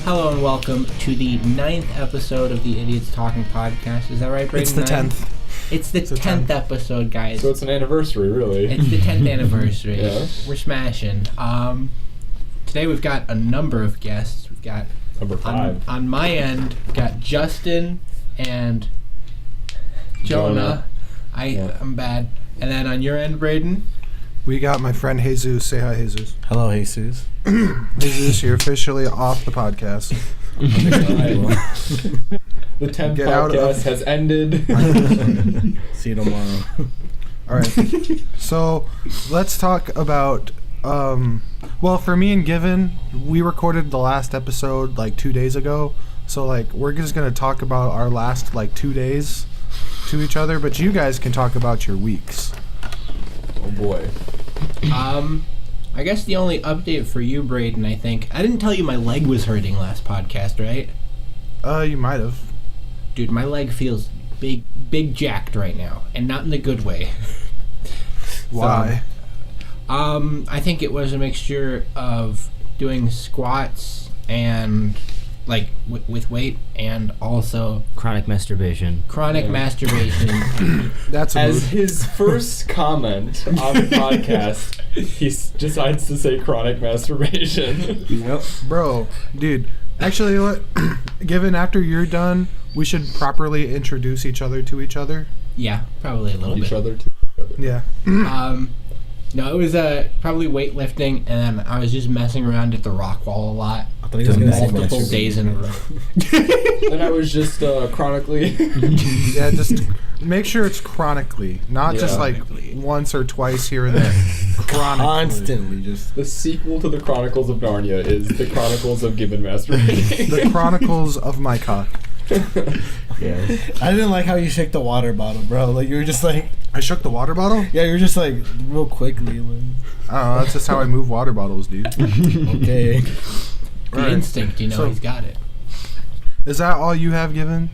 Hello and welcome to the 9th episode of the Idiots Talking podcast. Is that right, Brayden? It's the 10th. It's the 10th episode, guys. So it's an anniversary, really. It's the 10th anniversary. Yeah. We're smashing. Today we've got a number of guests. We've got Number 5. On my end, we've got Justin and Jonah. I'm bad. And then on your end, Brayden? We got my friend Jesus. Say hi, Jesus. Hello, Jesus. Jesus, you're officially off the podcast. The 10th Get out podcast has ended. See you tomorrow. All right. So let's talk about. Well, for me and Given, we recorded the last episode like 2 days ago. So like we're just gonna talk about our last like 2 days to each other, but you guys can talk about your weeks. Oh boy. I guess the only update for you, Brayden, I think. I didn't tell you my leg was hurting last podcast, right? You might have. Dude, my leg feels big jacked right now, and not in the good way. Why? I think it was a mixture of doing squats and like with weight, and also Chronic masturbation. Masturbation. That's a As mood. his first comment on the podcast, he decides to say chronic masturbation. Yep. Bro, dude. Actually, what? Given after you're done, we should properly introduce each other to each other. Yeah, probably a little Each bit. other to each other. Yeah. No, it was probably weightlifting, and then I was just messing around at the rock wall a lot. I thought he was gonna say Multiple masturbation. days in a row. And I was just chronically. Yeah, just make sure it's chronically, not just Yeah. like once or twice here and there. Chronically. Constantly, just. The sequel to the Chronicles of Narnia is the Chronicles of Given Masturbating. The Chronicles of my cock. Yeah. I didn't like how you shook the water bottle, bro. Like you were just like, I shook the water bottle? yeah, you were just like real quickly. Like, I don't know, that's just how I move water bottles, dude. okay. The Alright. instinct, So- he's got it. Is that all you have Given?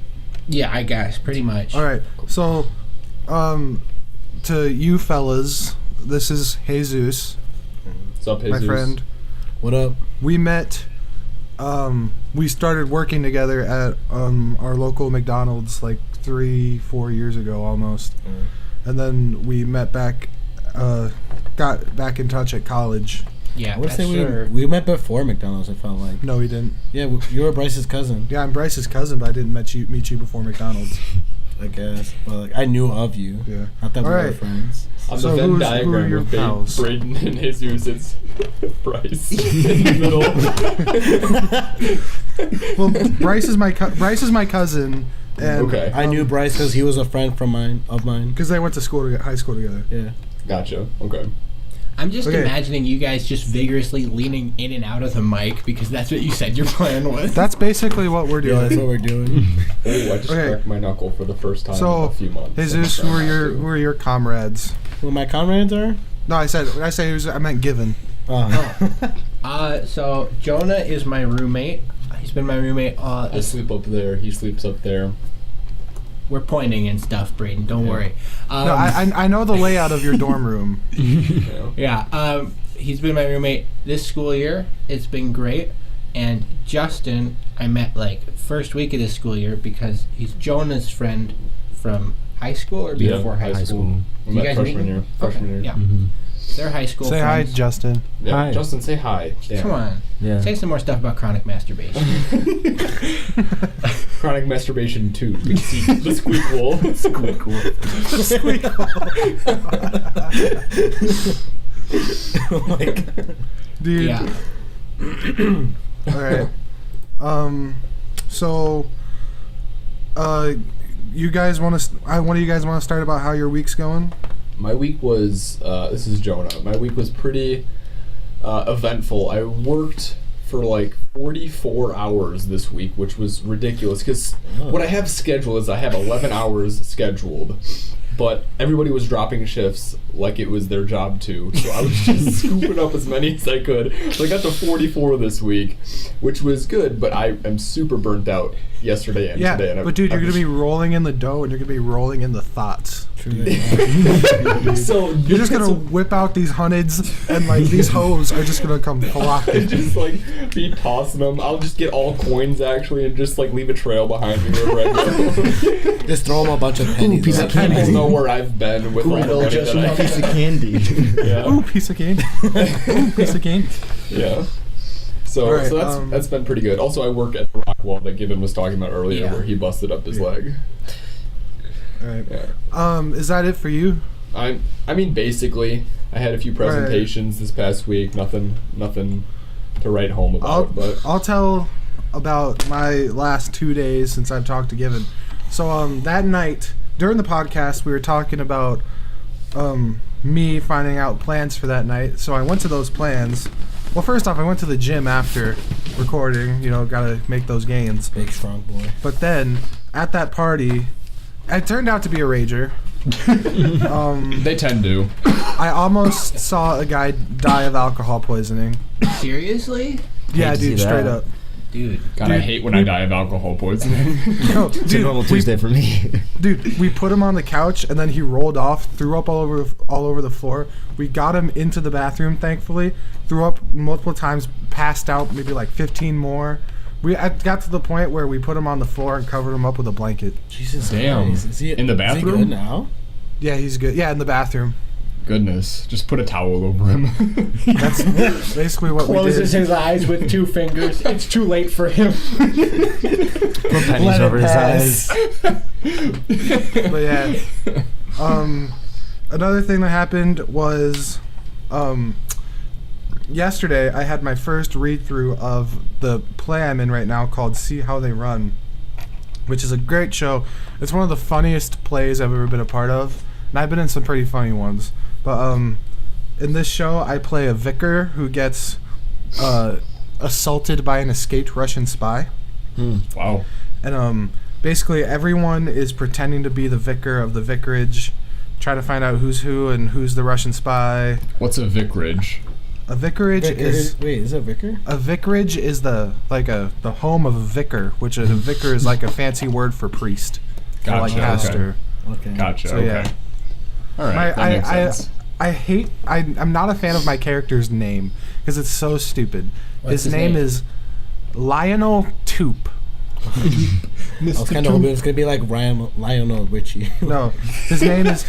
Yeah, I guess, pretty much. Alright, so, to you fellas, this is Jesus, What's up, my Jesus? friend. What up? We met, we started working together at our local McDonald's like 3-4 years ago almost. And then we met back, got back in touch at college. Yeah, I would that's say sure. we met before McDonald's. I felt like. No, we didn't. Yeah, you were Bryce's cousin. Yeah, I'm Bryce's cousin, but I didn't meet you before McDonald's. I guess, but like I knew of you. Yeah. I thought we were Alright. friends. On So the Venn who are diagram your of pals? Brayden and Jesus, it's Bryce in the middle. Well, Bryce is my cousin, and Okay. I knew Bryce because he was a friend of mine. because they went to high school together. Yeah. Gotcha. Okay. I'm just Okay. imagining you guys just vigorously leaning in and out of the mic because that's what you said your plan was. That's basically what we're Yeah, that's what doing. we're doing. Oh, I just Okay. cracked my knuckle for the first time in So, a few months. Jesus, who are your comrades? Who my comrades are? No, I said when I say I meant Given. Oh. So Jonah is my roommate. He's been my roommate. I sleep up there. He sleeps up there. We're pointing and stuff, Brayden. Don't Yeah. worry. No, I know the layout of your dorm room. You know? Yeah. He's been my roommate this school year. It's been great. And Justin, I met like first week of this school year because he's Jonah's friend from high school or before high school. We You met guys freshman meet? year. Freshman year. Yeah. Mm-hmm. They're high school Say hi, friends. Justin. Yeah. Hi. Justin, say hi. Damn. Come on. Yeah. Say some more stuff about chronic masturbation. Chronic masturbation 2. The squeakquel. Dude. Yeah. All right. So, you guys want to? One of you guys want to start about how your week's going? My week was, this is Jonah. My week was pretty eventful. I worked for like 44 hours this week, which was ridiculous because what I have scheduled is I have 11 hours scheduled, but everybody was dropping shifts like it was their job to, so I was just scooping up as many as I could. So I got to 44 this week, which was good, but I am super burnt out yesterday and today. And but dude, you're gonna be rolling in the dough and you're gonna be rolling in the thoughts. Oh, true. So You're just gonna whip out these hundreds, and like these hoes are just gonna come flocking. just like be tossing them. I'll just get all coins actually, and just like leave a trail behind me wherever I go. Just throw them a bunch of pennies. piece of People candy. know where I've been with all the money Just that I a piece of have. candy. Yeah. Ooh, piece of candy. Ooh, piece of candy. Yeah. So, All right, so that's been pretty good. Also, I work at the rock wall that Gibbon was talking about earlier, Yeah. where he busted up his leg. All right. Yeah. Is that it for you? I mean, basically, I had a few presentations this past week. Nothing to write home about. But I'll tell about my last 2 days since I've talked to Given. So that night during the podcast, we were talking about me finding out plans for that night. So I went to those plans. Well, first off, I went to the gym after recording. You know, gotta make those gains. Big strong boy. But then at that party, it turned out to be a rager. they tend to. I almost saw a guy die of alcohol poisoning. Seriously? Yeah, to see dude, straight that. up. Dude. God, I hate when I die of alcohol poisoning. No, It's a normal Tuesday for me. Dude, we put him on the couch and then he rolled off, threw up all over the floor. We got him into the bathroom, thankfully. Threw up multiple times, passed out maybe like 15 more. I got to the point where we put him on the floor and covered him up with a blanket. Jesus Damn. Christ. Is he, In the Is he bathroom? good now? Yeah, he's good. Yeah, in the bathroom. Goodness, just put a towel over him. That's basically what Closes we did. his eyes with 2 fingers. It's too late for him. Put pennies Let it over his pass. eyes. But yeah. Another thing that happened was yesterday I had my first read-through of the play I'm in right now called See How They Run, which is a great show. It's one of the funniest plays I've ever been a part of, and I've been in some pretty funny ones. But in this show, I play a vicar who gets assaulted by an escaped Russian spy. Wow. And basically everyone is pretending to be the vicar of the vicarage, trying to find out who's who and who's the Russian spy. What's a vicarage? A vicarage Wait, is it vicar? a vicarage is the home of a vicar, which a vicar is like a fancy word for priest. Or like Gotcha, pastor. Okay. Gotcha. So, Okay. yeah. All right. that makes sense. I'm not a fan of my character's name because it's so stupid. What's His his name name? is Lionel Toop. I was kind of hoping it was gonna be like Lionel Richie. No, his name is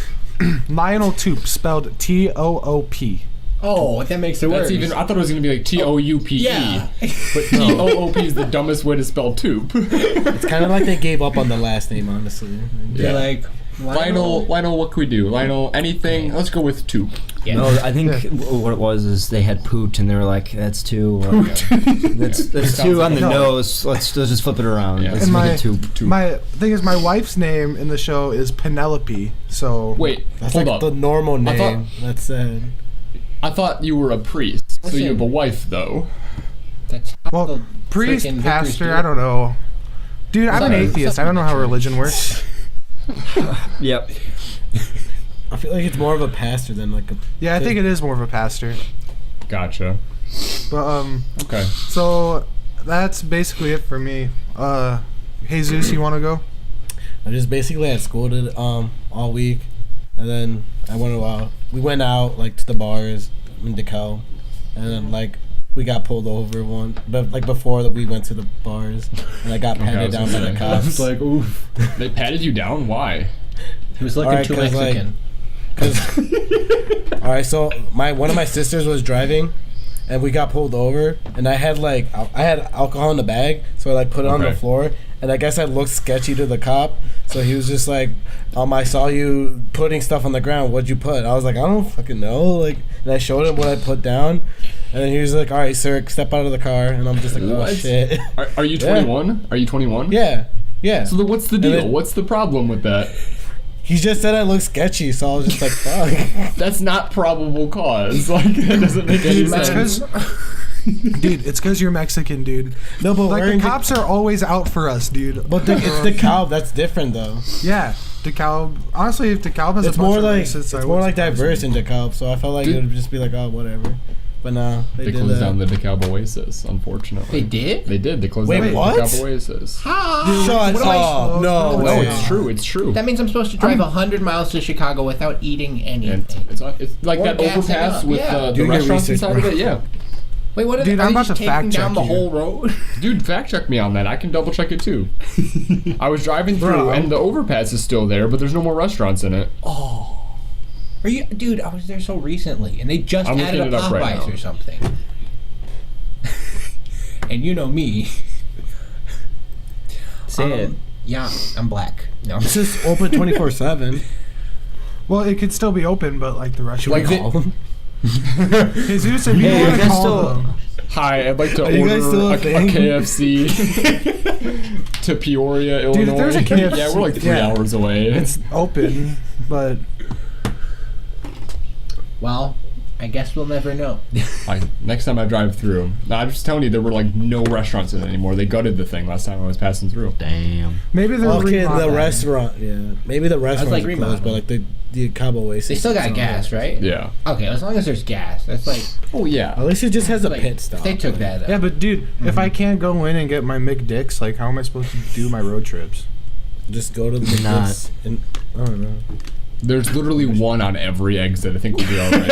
Lionel Toop, spelled T-O-O-P. Oh, that makes it worse. That's even. I thought it was gonna be like Toupe. Yeah. But Toop is the dumbest way to spell tube. It's kind of like they gave up on the last name, honestly. You're like, Lionel, what can we do? Lionel, anything? Let's go with Toop. Yeah. No, I think what it was is they had poot and they were like, that's too. That's too on the No. nose. Let's just flip it around. Yeah. Let's And make it two. my thing is, my wife's name in the show is Penelope. So Wait, That's hold like up. the normal I thought- name. That's sad. I thought you were a priest, so you have a Listen. wife though. That's how well, the priest, frickin' vicars pastor, do I it. don't know. Dude, I'm an Sorry. atheist. I don't know how religion works. Yep. I feel like it's more of a pastor than like a. Yeah, I think it is more of a pastor. Gotcha. But Okay. so that's basically it for me. Jesus, you want to go? I just basically had school all week, and then we went out like to the bars in DeKalb, and then like we got pulled over but like before that we went to the bars, and I got Okay, I patted was down by gonna the say. I cops. was like, oof. They patted you down? Why? He was looking Alright, too 'cause, like, Mexican. All right, so one of my sisters was driving, and we got pulled over, and I had alcohol in the bag, so I like put it on the Okay. floor, and I guess I looked sketchy to the cop, so he was just like, I saw you putting stuff on the ground. What'd you put? I was like, I don't fucking know. Like, and I showed him what I put down, and then he was like, all right, sir, step out of the car, and I'm just like, oh What? shit. Are you Yeah. 21? Are you 21? Yeah. So what's the deal? then- What's the problem with that? He just said I look sketchy, so I was just like, fuck. That's not probable cause. Like that doesn't make any It's sense. Dude, it's because you're Mexican, dude. No, but Like, wearing the cops are always out for us, dude. But it's DeKalb. That's different, though. Yeah, DeKalb. Honestly, if DeKalb has It's a bunch more of like racists, it's I more would like suppose. diverse in DeKalb, so I felt like Dude. it would just be like, oh, whatever. But no, They closed down the DeKalb Oasis, unfortunately. They did? They did. They closed Wait, down what? the DeKalb Oasis. Shut What am I up! supposed- No, No, No, way. it's true. It's true. That means I'm supposed to drive 100 miles to Chicago without eating And anything. it's like Or that gassing overpass up, with yeah. the Do your restaurants research, inside of bro. it. Yeah, Wait, what are Dude, they, I'm are they about just to taking fact down check the you. whole road? dude, fact check me on that. I can double check it too. I was driving through, Bro. and the overpass is still there, but there's no more restaurants in it. Are you, dude? I was there so recently, and they just I'm added a looking it up right Popeyes now. or something. And you know me. Say it. Yeah, I'm black. No, It's just open 24/7. Well, it could still be open, but like the restaurant. Like Call them. Jesus, if you Hey, want to that's call still- them. Hi, I'd like to Are you guys order still a a thing? KFC to Peoria, Illinois. Dude, if there's a KFC, yeah, we're like 3 yeah. hours away. It's open, but well, I guess we'll never know. Next time I drive through. No, I'm just telling you, there were like no restaurants in it anymore. They gutted the thing last time I was passing through. Damn. maybe they're Okay, the remodeling. restaurant. Yeah, maybe the restaurant like closed, but remodeling. like the Cabo Oasis. They still got it's gas, right? Yeah. Okay, as long as there's gas, that's like, Oh yeah. At least it just has a like pit stop. they took that. Yeah, but dude, if I can't go in and get my McDicks, like how am I supposed to do my road trips? Just go to the Not. McDonald's and I don't know. There's literally one on every exit. I think we'll be alright.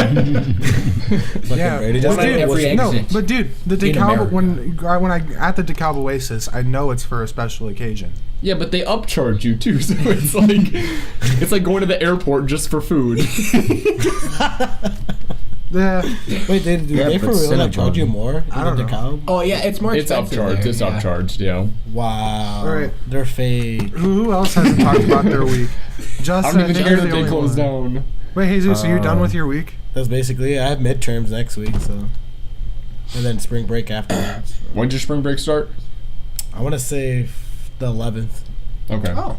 Yeah, Brady well, just dude, every no, exit but dude, the in DeKalb America. when I at the DeKalb Oasis, I know it's for a special occasion. Yeah, but they upcharge you too, so it's like going to the airport just for food. Yeah, Wait, they Yeah, they for but real like charge you Cinnabon. more? I don't the know. DeKalb? Oh yeah, it's more It's expensive. upcharged. there, It's yeah. upcharged. Yeah. Wow. Alright. They're fake. who else hasn't talked about their week? I Justin, don't even think care you're that the they only closed one. down. Wait, Jesus, are you done with your week? That's basically it. I have midterms next week, so and then spring break afterwards. When'd your spring break start? I want to say the 11th. Okay. Oh,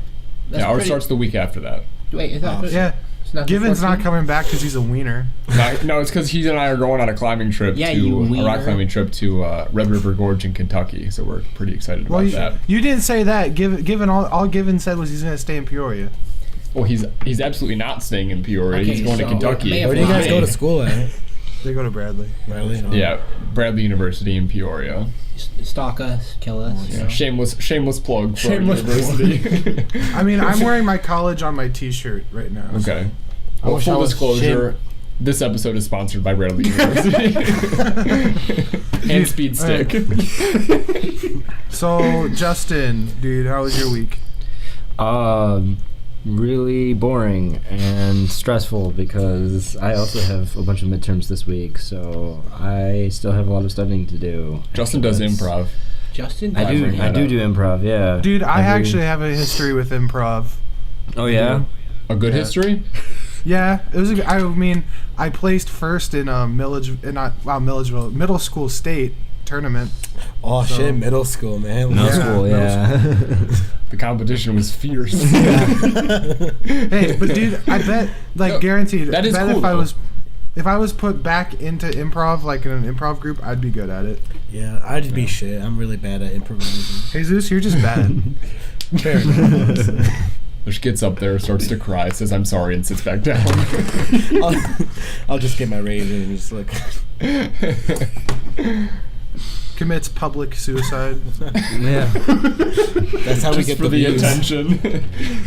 that's Yeah, ours pretty- starts the week after that. Wait, is that Yeah, It's not the Given's not 14th? coming back because he's a wiener. No, it's because he and I are going on a climbing trip Yeah, you a rock wiener. climbing trip to Red River Gorge in Kentucky. So we're pretty excited Well, about that. you didn't say that. Given all Given said was he's gonna stay in Peoria. Well, he's absolutely not staying in Peoria. Okay, he's going to so Kentucky. may have Where do you guys lied. go to school at? They go to Bradley. Riley? Yeah, Bradley University in Peoria. Stalk us, kill us. you know. Shameless plug for Shameless our university. I mean, I'm wearing my college on my T-shirt right now. so- Okay. I Well, wish I full was disclosure, this episode is sponsored by Bradley University and Speed Stick. So, Justin, dude, how was your week? Really boring and stressful because I also have a bunch of midterms this week, so I still have a lot of studying to do. Justin does That's- improv. Justin, I do. bring I that do up. do improv. Yeah. Dude, I Every- actually have a history with improv. Oh yeah. A good Yeah. history? Yeah, it was. I mean, I placed first in a middle school state tournament. Oh So- shit, middle school, man. Middle Yeah, school. middle Yeah. The competition was fierce. Hey, but dude, I bet, like, No, guaranteed. that is bet cool, if I was put back into improv, like in an improv group, I'd be good at it. Yeah, I'd be shit. I'm really bad at improvising. Jesus, you're just bad. Fair enough. There's gets up there, starts to cry, says I'm sorry, and sits back down. I'll just get my razor and just like. Commits public suicide. Yeah. That's how we Just get for the the views. attention.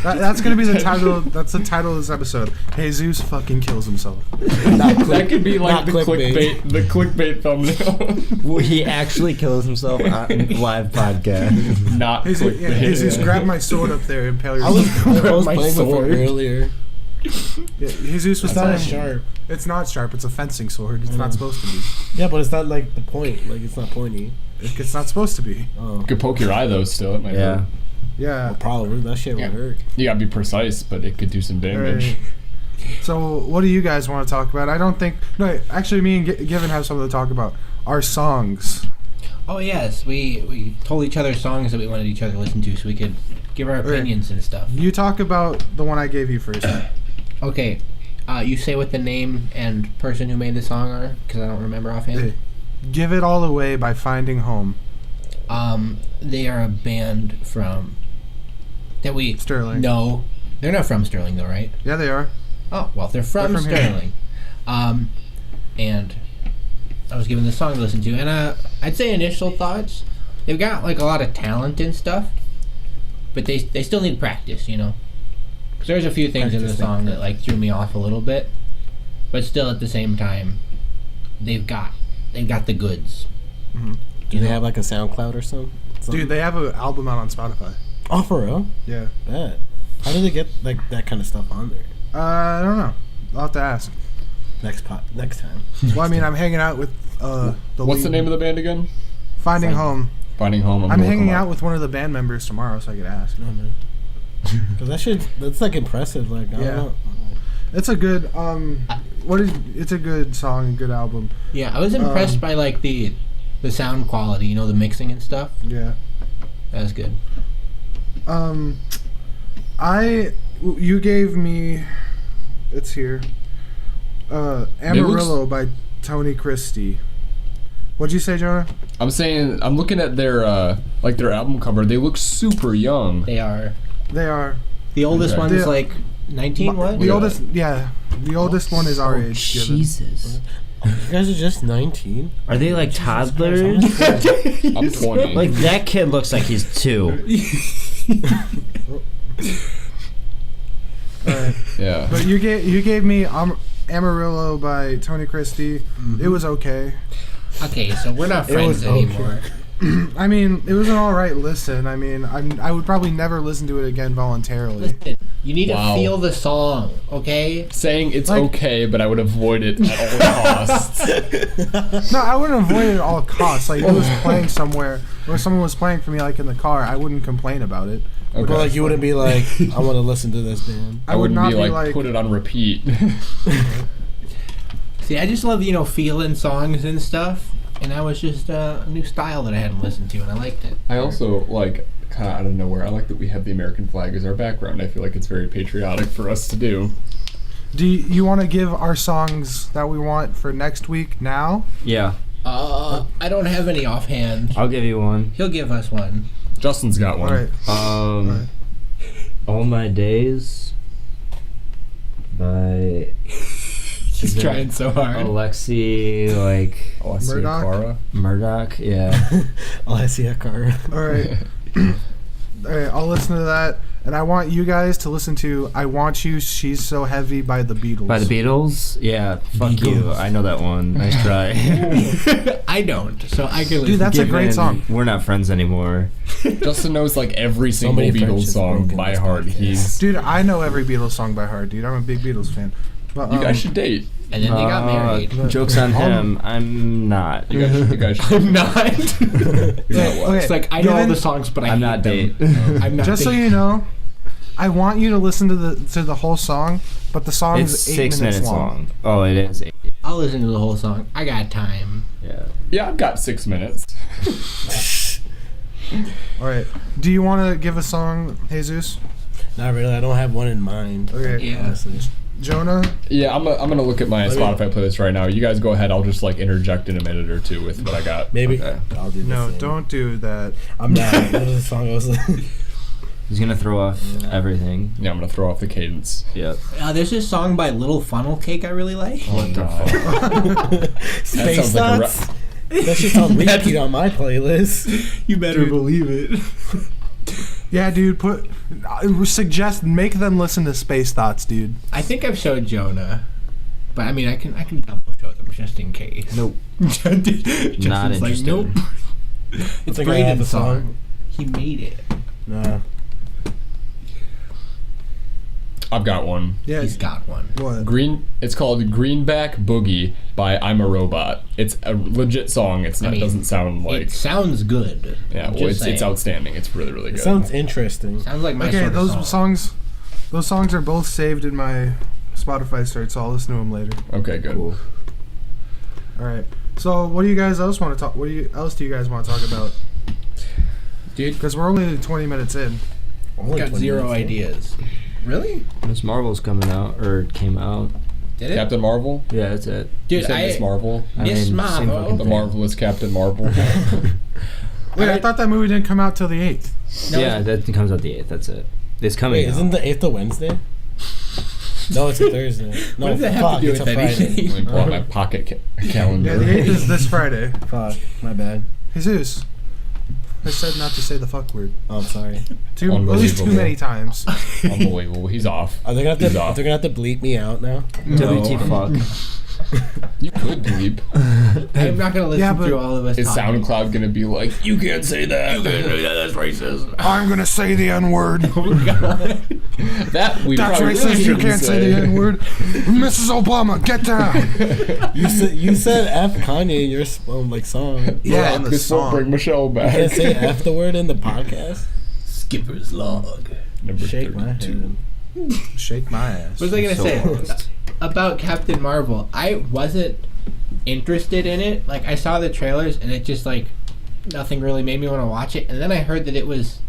That's gonna be the title. That's the title of this episode. Jesus fucking kills himself. Not That could be like not the clickbait thumbnail. Well, he actually kills himself on live podcast. Not Jesus, clickbait. Jesus, grab my sword up there and impale I was, yourself. I was My playing with sword. it earlier. Yeah, Jesus was It's not telling me. sharp. It's not sharp. It's a fencing sword. It's I know. not supposed to be. Yeah, but it's not like the point. Like it's not pointy. It's not supposed to be. Oh, Could poke your eye though. Still, it might Yeah. hurt. Yeah. probably that shit Yeah. would hurt. You gotta be precise, but it could do some damage. Right. So, what do you guys want to talk about? I don't think. No, actually, me and Given have something to talk about. Our songs. Oh yes, we told each other songs that we wanted each other to listen to, so we could give our Okay. opinions and stuff. You talk about the one I gave you first. Okay, you say what the name and person who made the song are, because I don't remember offhand. Hey, Give It All Away by Finding Home. They are a band from that we Sterling. No, they're not from Sterling though, right? Yeah, they are. Oh well, they're from They're from here. Sterling. And I was given this song to listen to, and I'd say initial thoughts, they've got like a lot of talent and stuff, but they still need practice, you know. Because there's a few things in the song that like threw me off a little bit, but still at the same time, they've got the goods. Mm-hmm. Do they have like a SoundCloud or something? Dude, they have an album out on Spotify. Oh, for real? Yeah. Bet. How do they get like that kind of stuff on there? I don't know. I'll have to ask. Next time. Well, I mean, I'm hanging out with the What's the lead. name of the band again? Finding Home. Finding Home. I'm hanging out with one of the band members tomorrow, so I could ask. No, man. Because that's like impressive. Like, I don't know. It's a good it's a good song, good album. Yeah, I was impressed by like the sound quality, you know, the mixing and stuff. Yeah. That was good. You gave me, it's here, Amarillo by Tony Christie. What'd you say, Jonah? I'm saying I'm looking at their album cover. They look super young. They are. The oldest Okay. one's like 19. What? The oldest, the oldest one is our age. given. Jesus. You guys are just 19? Are they like toddlers? I'm 20. Like that kid looks like he's 2. Alright. Yeah. But you gave me Amarillo by Tony Christie. Mm-hmm. It was okay. Okay, so we're not friends was okay. anymore. I mean, it was an alright listen. I mean, I would probably never listen to it again voluntarily. Listen, you need Wow. to feel the song, okay? Saying it's Like- okay, but I would avoid it at all costs. No, I wouldn't avoid it at all costs. Like, it was playing somewhere, or someone was playing for me, like, in the car. I wouldn't complain about it. Okay. But like, you wouldn't be like, I want to listen to this band. I would wouldn't not be be like, like- put it on repeat. See, I just love, you know, feeling songs and stuff. And that was just a new style that I hadn't listened to, and I liked it. I also like kind of out of nowhere. I like that we have the American flag as our background. I feel like it's very patriotic for us to do. Do you want to give our songs that we want for next week now? Yeah, I don't have any offhand. I'll give you one. He'll give us one. Justin's got one. Alright. Um, All My Days by He's trying so hard. Alexi, like Alessia Murdoch? Cara. Murdoch. Yeah. Alessia Cara. Alright. Alright, I'll listen to that. And I want you guys to listen to I Want You, She's So Heavy by the Beatles. By the Beatles. Yeah. Fuck you. I know that one. Nice try. I don't, so I can listen. Dude, that's a great Given song. We're not friends anymore. Justin knows like every single many Beatles friendships song broken by this heart. podcast. He's Dude, I know every Beatles song by heart, dude. I'm a big Beatles fan. But, you guys should date. And then they got married. Joke's on him. I'm not. You guys should. I'm not. You're not what? Okay, It's like I know all given- the songs, but I'm hate not them. date. I'm not. Just so date. you know, I want you to listen to the whole song, but the song It's is 8 6 minutes minutes long. long. Oh, it is 8. I'll listen to the whole song. I got time. Yeah. Yeah, I've got 6 minutes. All right. Do you want to give a song, Jesus? Not really. I don't have one in mind. Okay. Yeah. Honestly. Jonah? Yeah, I'm gonna look at my Let me- Spotify playlist right now. You guys go ahead. I'll just like interject in a minute or two with what I got. Maybe Okay. I'll do the No, same. don't do that. I'm not. What was the song I was like? He's gonna throw off everything. Yeah, I'm gonna throw off the cadence. Yep. There's this song by Little Funnel Cake I really like. Oh no. Space sounds like a Nuts? That shit's on repeat on my playlist. You better believe it. Yeah, dude, suggest, make them listen to Space Thoughts, dude. I think I've showed Jonah, but I mean I can double show them just in case. Nope. Justin's Not like, interested. nope. It's think I have Brayden's a song. song. He made it. Nah. I've got one. Yeah. He's got one. What? It's called Greenback Boogie by I'm a Robot. It's a legit song. It's not. I mean, doesn't sound like. It sounds good. Yeah, I'm well, just it's saying. outstanding. It's really really It good. sounds interesting. Sounds like my Okay, sort of song. those songs are both saved in my Spotify search, so I'll listen to them later. Okay, good. Cool. All right. So, what do you guys else want to talk? What else do you guys want to talk about? Dude, Because we're only 20 minutes in. Only got 20 zero minutes in. ideas. Really? Miss Marvel's coming out, or came out. Did it? Captain Marvel. Yeah, that's it. Dude, You said Miss Marvel. Miss same Marvel. fucking The thing. marvelous Captain Marvel. Wait, I thought that movie didn't come out till the 8th. No, Yeah, that comes out the 8th. That's it. It's coming. Wait, isn't the 8th a Wednesday? No, it's a Thursday. No, What does that have fuck, to do it's with a Friday. anything? Let me pull out my pocket calendar. Yeah, the 8th is this Friday. Fuck, my bad. Jesus. I said not to say the fuck word. Oh, I'm sorry. At least too Unbelievable. many times. Unbelievable. He's off. Are they gonna He's have off. to bleep me out now? WT fuck. You could bleep. I'm not gonna listen Yeah, but through all of us. Is talking. SoundCloud gonna be like, you can't say that? You can't say that. That's racist. I'm gonna say the N word. That we That's probably racist. You shouldn't can't say the N word. Mrs. Obama, get down. You said F Kanye in your song. Yeah, in the This won't bring song. Michelle You back. can't say F the word in the podcast. Skipper's log. Number Shake my 32. hand. Shake my ass. What was I gonna So say lost. about Captain Marvel? I wasn't interested in it. Like I saw the trailers and it just like nothing really made me want to watch it. And then I heard that it was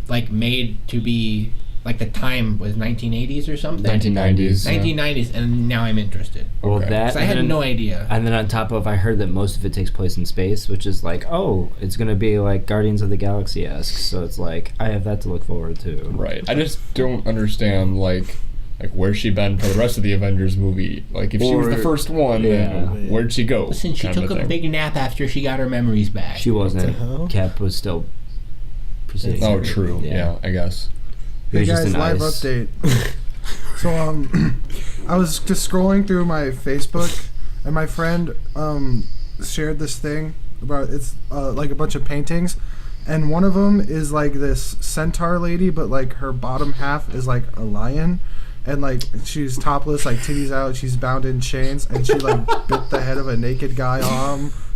like made to be like the time was 1980s or something. 1990s. 1990s, and now I'm interested. Well, Okay. that 'Cause I had and then- no idea. And then on top of, I heard that most of it takes place in space, which is like, oh, it's gonna be like Guardians of the Galaxy esque. So it's like I have that to look forward to. Right. I just don't understand like where's she been for the rest of the Avengers movie? Like if she was the Or- first one, yeah. then where'd she go? Listen, she kind of took a thing. big nap after she got her memories back. She wasn't. What the hell? Cap was still proceeding. Oh, true. Yeah, I guess. It Hey was just guys, an live ice. update. So I was just scrolling through my Facebook, and my friend shared this thing about it's like a bunch of paintings, and one of them is like this centaur lady, but like her bottom half is like a lion, and like she's topless, like titties out, she's bound in chains, and she like bit the head of a naked guy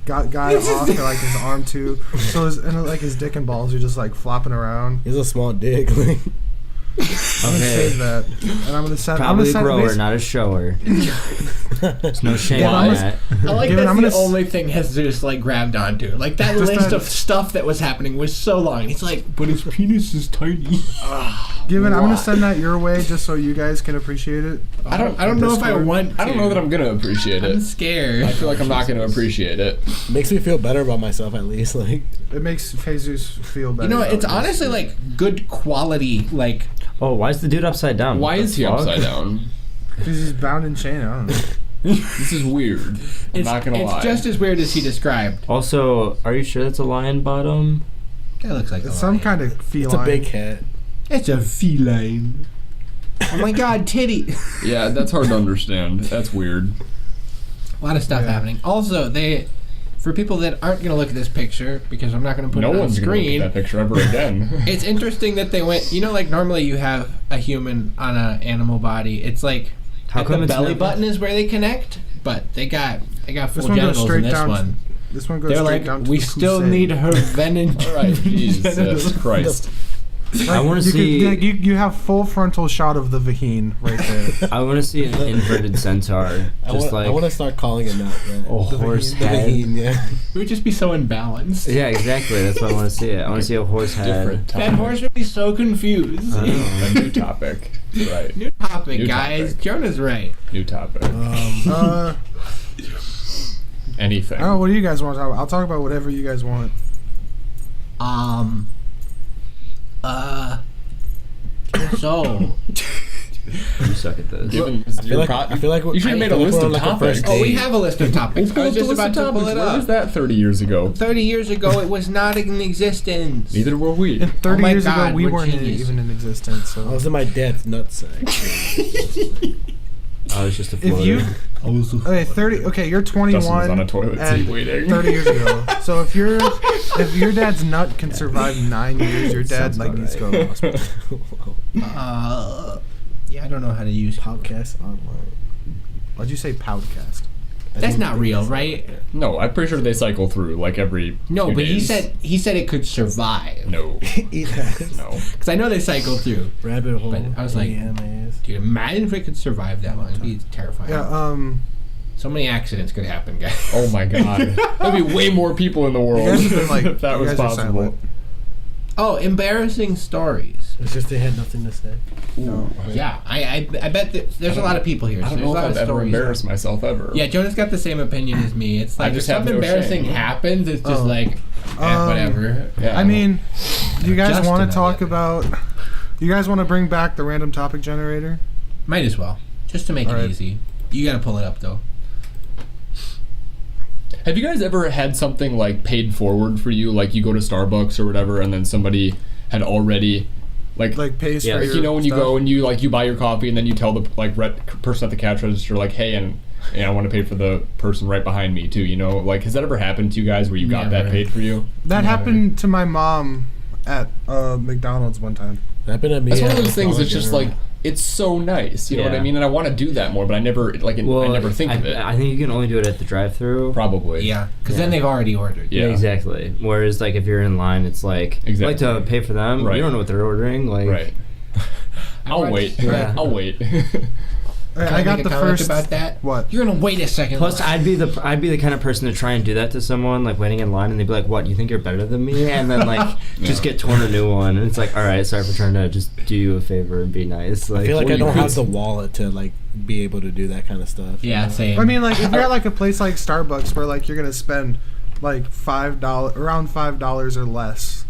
guy off to like his arm too. So like his dick and balls are just like flopping around. He's a small dick. I'm gonna save that, and I'm gonna send. Probably a I'm gonna grower, send, not a shower. There's no shame Yeah, on I'm that. I like Given that's I'm the gonna only thing Jesus like grabbed onto. Like that Just list that- of stuff that was happening was so long. He's like, but his penis is tiny. Given, I'm gonna Why? send that your way just so you guys can appreciate it. I don't know if I Discord. want. I don't know that I'm gonna appreciate I'm it. scared. I feel like I'm not gonna appreciate it. Makes me feel better about myself at least. Like It makes Jesus feel better. You know, about it's this. honestly like good quality. Like Oh, why is the dude upside down? Why What is the he fuck? upside down? 'Cause he's bound in chain. I don't know. This is weird. I'm it's, not gonna it's lie. just as weird as he described. Also, are you sure that's a lion bottom? That looks like It's some kind of feline. it's a big cat. It's a feline. Oh my God, titty! Yeah, that's hard to understand. That's weird. A lot of stuff Yeah. happening. Also, for people that aren't gonna look at this picture because I'm not gonna put No it on one's gonna look screen. at that picture ever again. It's interesting that they went. You know, like normally you have a human on an animal body. It's like How at come the it's belly never- button is where they connect, but they got full This one goes genitals in straight this down. one. This one goes They're straight like, down to we the still crusade. need her venom. All right, Jesus Christ. I want to You see. could- yeah, you have full frontal shot of the vagine right there. I want to see an inverted centaur, just I want to like start calling it that. Yeah. a horse vagine. The head. vagine, yeah. It would just be so imbalanced. Yeah, exactly. That's what I want to see. I want to see a horse head. Different topic. That horse would be so confused. I know. A new topic. Right. New topic, New guys. topic. Jonah's right. New topic. uh, Anything. I don't know. What do you guys want to talk about? I'll talk about whatever you guys want. So, You suck at this. Given I feel like you should have made a we're list on of like a topics. first oh, we date. have a list of topics. I was just about to pull it Where was up. that 30 years ago? 30 years ago, it was not in existence. Neither were we. And 30 my years God, ago, we we're weren't genius. even in existence. I So was in my dad's nutsack. I was just a if floater. you okay, 30. Okay, you're 21. Justin was on a toilet and seat waiting. 30 years ago. So if your dad's nut can survive 9 years, your dad Sounds like about needs to go to the hospital. Yeah, I don't know how to use. Podcast online. Why'd you say podcast? That's not real, right? No, I'm pretty sure they cycle through like every. No, few but days. he said it could survive. No. Eat ass. No. Because I know they cycle through. Rabbit hole. But I was like- AMAs. Dude, imagine if it could survive that long. It'd be terrifying. Yeah. So many accidents could happen, guys. Oh my God. There'd be way more people in the world You guys have been like if that you was guys are possible. silent. Oh, embarrassing stories. It's just they had nothing to say. No. Yeah, I bet that there's a lot of people here. I So don't there's a know if lot I've of ever stories. embarrassed myself ever. Yeah, Jonah's got the same opinion as me. It's like I if just have something no embarrassing shame. happens, it's just Oh. like, whatever. Yeah, I mean, do you guys Justin, want on to talk the other about? You guys want to bring back the random topic generator? Might as well, just to make All it right. easy. You gotta pull it up though. Have you guys ever had something like paid forward for you? Like you go to Starbucks or whatever, and then somebody had already, like pays Yeah. for Like, your you know when you stuff. go and you buy your coffee, and then you tell the person at the cash register like, hey, and I want to pay for the person right behind me too. You know, like has that ever happened to you guys where you got that Never. paid for you? That Never. happened to my mom at McDonald's one time. Happened to me. That's one at of those things that's McDonald's just in like it's so nice. You know what I Yeah. mean? And I want to do that more, but I never I never think of it. I think you can only do it at the drive-thru. Probably. Yeah, because then they've already ordered. Yeah. Exactly. Whereas, like, if you're in line, it's like, you like Exactly. to pay for them. Right. You don't know what they're ordering. Like, Right. I'll watched- wait. Yeah. I'll wait. Can I got make the a comment first. about that. What? You're gonna wait a second. Plus, I'd be the kind of person to try and do that to someone, like waiting in line, and they'd be like, "What? You think you're better than me?" And then like just get torn a new one, and it's like, "All right, sorry for trying to just do you a favor and be nice." Like, I feel like Or I you don't could- have the wallet to like be able to do that kind of stuff. Yeah, same. I mean, like if you're at like a place like Starbucks where like you're gonna spend like around $5 or less,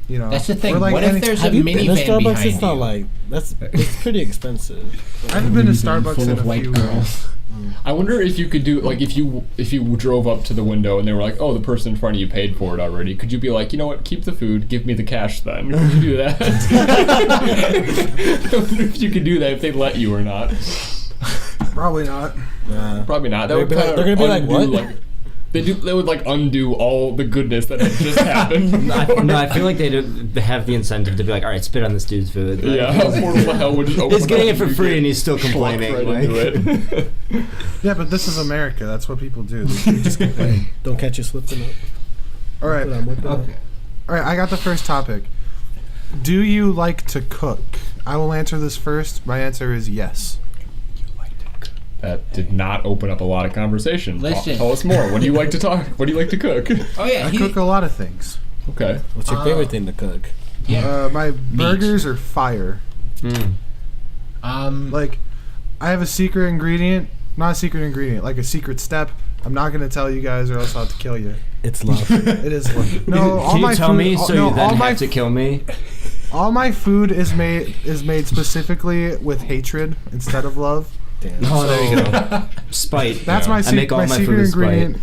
you know. That's the thing. Or, like, What if any- there's Have a you been to minivan Starbucks? behind It's not you? like it's pretty expensive. I haven't been to Minivan Starbucks full in of a white few girls. I wonder if you could do like if you drove up to the window and they were like, "Oh, the person in front of you paid for it already." Could you be like, "You know what? Keep the food. Give me the cash then." Could you do that? I wonder if you could do that if they let you or not. Probably not. Nah. Probably not. That They're would gonna be kind like- of they're gonna be like, undo, "What?" They would like undo all the goodness that had just happened. I feel like they have the incentive to be like, "All right, spit on this dude's food." Like, Yeah, portal of hell would just open he's getting up it for and free, you and he's still get schlucked complaining. right like- into it. Yeah, but this is America. That's what people do. They just complain. Don't catch you slipping up. All right. Whip it up. Okay. All right, I got the first topic. Do you like to cook? I will answer this first. My answer is yes. That did not open up a lot of conversation. Listen. Tell us more. What do you like to talk? What do you like to cook? Oh yeah, I cook a lot of things. Okay. What's your favorite thing to cook? yeah. My burgers are fire. Mm. Like, I have a secret ingredient. Not a secret ingredient, like a secret step. I'm not going to tell you guys or else I'll have to kill you. It's love. It is no. All Can my you tell food, me all, so no, you then all my have to kill me? all my food is made specifically with hatred instead of love. Damn. Oh, there you So- go. Spite. That's Yeah. my I make all my my secret food with spite. ingredient.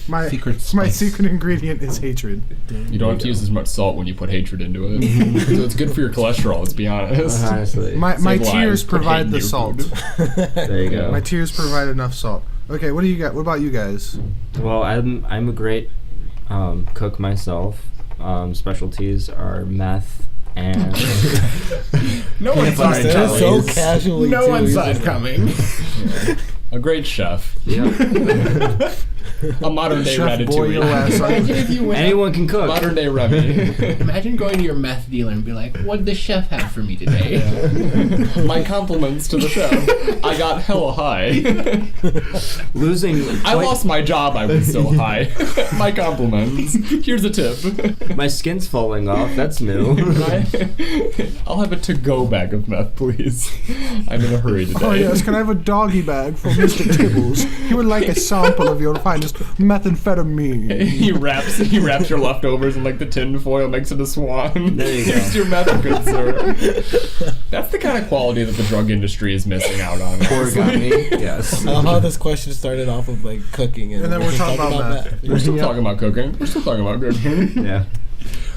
My Secret my spice. secret ingredient is hatred. You don't have to use as much salt when you put hatred into it. So it's good for your cholesterol, let's be honest. Honestly. My Save tears lives, put hate provide in the your salt. food. There you go. My tears provide enough salt. Okay, what do you got? What about you guys? Well, I'm a great cook myself. Specialties are meth and No one saw butter it and coming. jellies. so casually. No too. one He's saw it just- coming. A great chef. Yep. A modern day Chef boy your ass ratatouille. off. Imagine if you went. Anyone can cook. Modern day Remy. Imagine going to your meth dealer and be like, "What'd the chef have for me today?" My compliments to the chef. I got hella high. Losing. I lost my job, I was so high. My compliments. Here's a tip. My skin's falling off. That's new. I'll have a to-go bag of meth, please. I'm in a hurry today. Oh yes, can I have a doggy bag from Mr. Tibbles? He would like a sample of your finest methamphetamine. He wraps your leftovers in like the tin foil, makes it a swan. There you go. Here's your meth, good sir. That's the kind of quality that the drug industry is missing out on. Origami. Yes. I love how this question started off of like cooking, and, And then we're talking about meth. We're still talking about cooking. We're still talking about cooking. Yeah.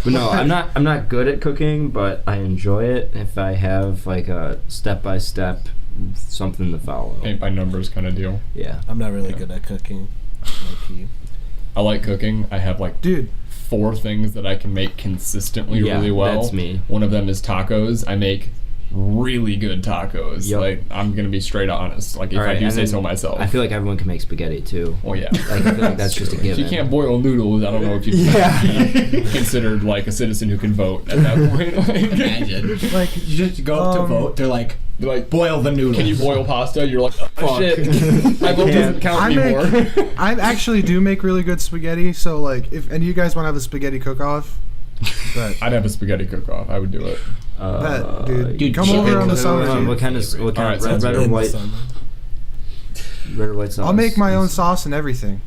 But no, I'm not good at cooking, but I enjoy it if I have like a step-by-step something to follow. Paint by numbers kind of deal. Yeah. I'm not really good at cooking. Low-key. I like cooking. I have like Dude, 4 things that I can make consistently Yeah, really well. that's me. One of them is tacos. I make really good tacos. Yep. Like I'm gonna be straight honest. Like if All right, I do and say then so myself. I feel like everyone can make spaghetti too. Well, yeah. Like, I feel like that's just a If given. you can't boil noodles, I don't know if you Yeah. can be considered like a citizen who can vote at that point. Like, Imagine. like, You just go up to Um, vote. They're like, they're like, "Boil the noodles." can you boil pasta? You're like, oh, Fuck. shit. My vote doesn't count I anymore. I actually do make really good spaghetti. So like, if any of you guys want to have a spaghetti cook-off, but I'd have a spaghetti cook-off. I would do it. that dude, Dude, come chicken over on the cook-off. summer. What kind of Alright, red, sounds red good. or In the white? summer. Red or white sauce? I'll make my own sauce and everything.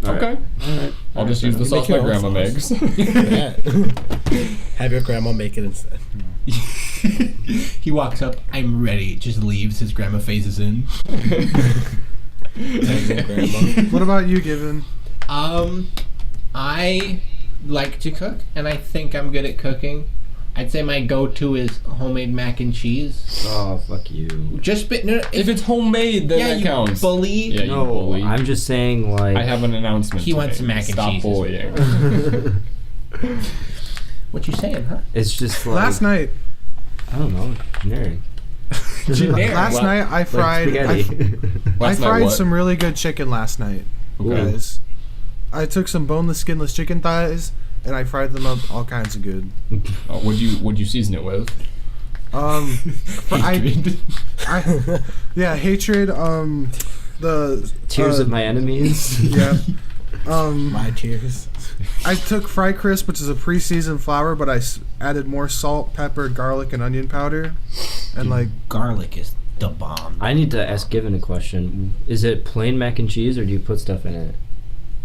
All right. Okay. Alright. I'll just use the You sauce make my your own grandma sauce. makes. Yeah. Have your grandma make it instead. He walks up. I'm ready. Just leaves. His grandma phases in. What about you, Given? I like to cook, and I think I'm good at cooking. I'd say my go-to is homemade mac and cheese. Oh, fuck you. Just If it's homemade, then that you counts. bully. Yeah, you No, bully. I'm just saying, like... I have an announcement. He to wants make. mac and Stop cheese. bullying. What you saying, huh? It's just like... Last night, I don't know. Nerd. Generic. last Well, night I fried. spaghetti. I Last night fried what? some really good chicken last night, Okay. guys. I took some boneless, skinless chicken thighs and I fried them up all kinds of good. What'd you season it with? Hatred. The Tears of my enemies. Yeah. My tears. I took Fry Crisp, which is a pre-seasoned flour, but I added more salt, pepper, garlic, and onion powder, and like Garlic is the bomb. I need to ask Given a question. Is it plain mac and cheese, or do you put stuff in it?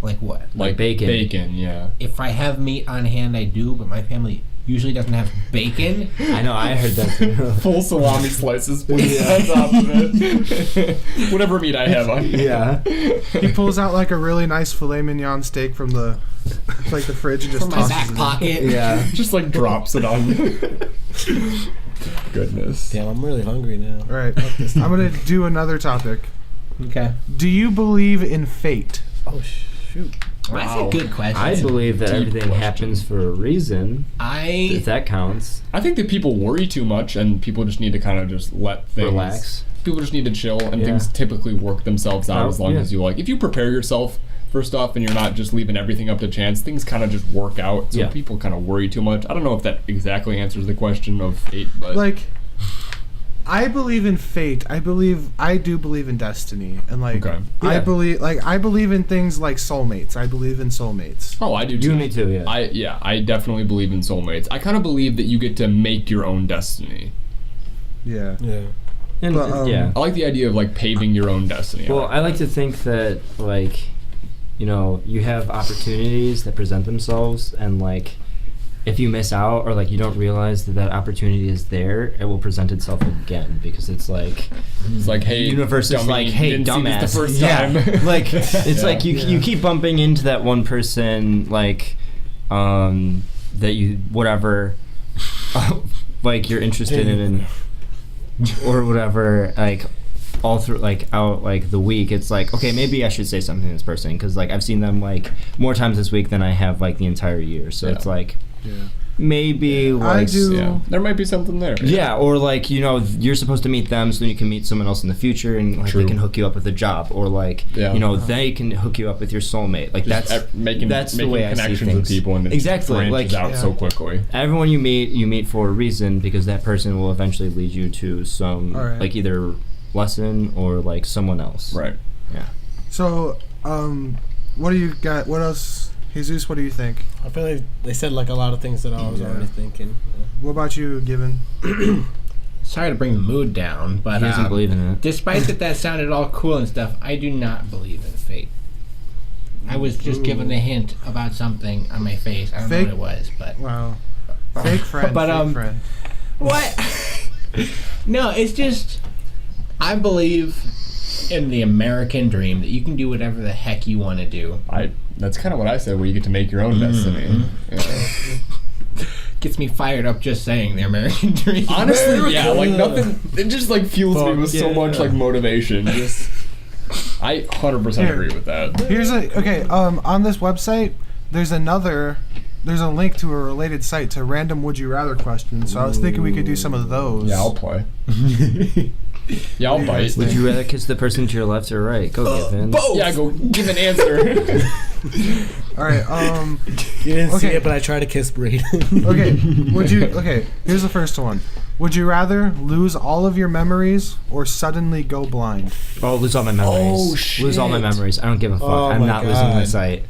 Like what? Like bacon. Bacon, yeah. If I have meat on hand, I do, but my family usually doesn't have bacon. I know, I heard that too. Full salami slices, please. On top of it. Whatever meat I have on. Yeah. he pulls out like a really nice filet mignon steak from the the fridge and just From my tosses back it in. pocket. Yeah. Just like drops it on you. Goodness. Damn, I'm really hungry now. All right, I'm gonna do another topic. Okay. Do you believe in fate? Oh shoot. That's Wow. a good question. I believe that Deep everything question. happens for a reason, if that counts. I think that people worry too much and people just need to kind of just let things Relax. People just need to chill and Yeah. things typically work themselves out Oh, as long yeah. as you if you prepare yourself for stuff and you're not just leaving everything up to chance, things kind of just work out. So Yeah. people kind of worry too much. I don't know if that exactly answers the question of fate, but Like, I believe in fate. I do believe in destiny, and like Okay. I Yeah. believe in things like soulmates. I believe in soulmates. oh, I do You too. and me too, yeah. I definitely believe in soulmates. I kind of believe that you get to make your own destiny. Yeah. Yeah. And, But, yeah. I like the idea of like paving your own destiny. Well, I like to think that, like, you know, you have opportunities that present themselves, and, like, if you miss out or, like, you don't realize that that opportunity is there, it will present itself again, because it's like, it's like, hey, the universe is dummy, like, hey, didn't see dumbass. this the first Yeah. time. Like, it's Yeah. like you keep bumping into that one person, like, that you, whatever, like, you're interested in or whatever, like, all through, like, out, like, the week. It's like, okay, maybe I should say something to this person, because, like, I've seen them, like, more times this week than I have, like, the entire year. So Yeah. it's like, Yeah. maybe, like, I do. Yeah, there might be something there. yeah, or, like, you know, you're supposed to meet them so then you can meet someone else in the future, and, like, True. they can hook you up with a job, or, like, Yeah. you know, they can hook you up with your soulmate. Like, Just that's making the way I see connections things. with people and it Exactly, branches like- out Yeah. so quickly. everyone you meet for a reason, because that person will eventually lead you to some, Alright. like, either lesson or, like, someone else. Right. So, what do you got? What else, Jesus? What do you think? I feel like they said like a lot of things that I was Yeah. already thinking. What about you, Given? Sorry to bring the mood down, but He doesn't believe in it. despite that sounded all cool and stuff, I do not believe in fate. I was just given a hint about something on my face. I don't Fake- know what it was, but Wow. Fake friend. But, fake friend. what? No, it's just I believe in the American dream that you can do whatever the heck you want to do. That's kind of what I said, where you get to make your own destiny. Yeah. Gets me fired up just saying the American dream. Honestly, yeah, like nothing. It just like fuels me with so much like motivation. Just, I 100% agree with that. Here's on this website, there's a link to a related site to random would you rather questions. So I was thinking we could do some of those. Yeah, I'll play. Yeah, I'll bite. Would you rather kiss the person to your left or right? Go, Given. Yeah, go give an answer. All right. You didn't see Okay. it, but I tried to kiss Brayden. Okay. Here's the first one. Would you rather lose all of your memories or suddenly go blind? Oh, lose all my memories. Oh, Lose all my shit. memories. I don't give a fuck. Oh I'm my not losing my God. sight.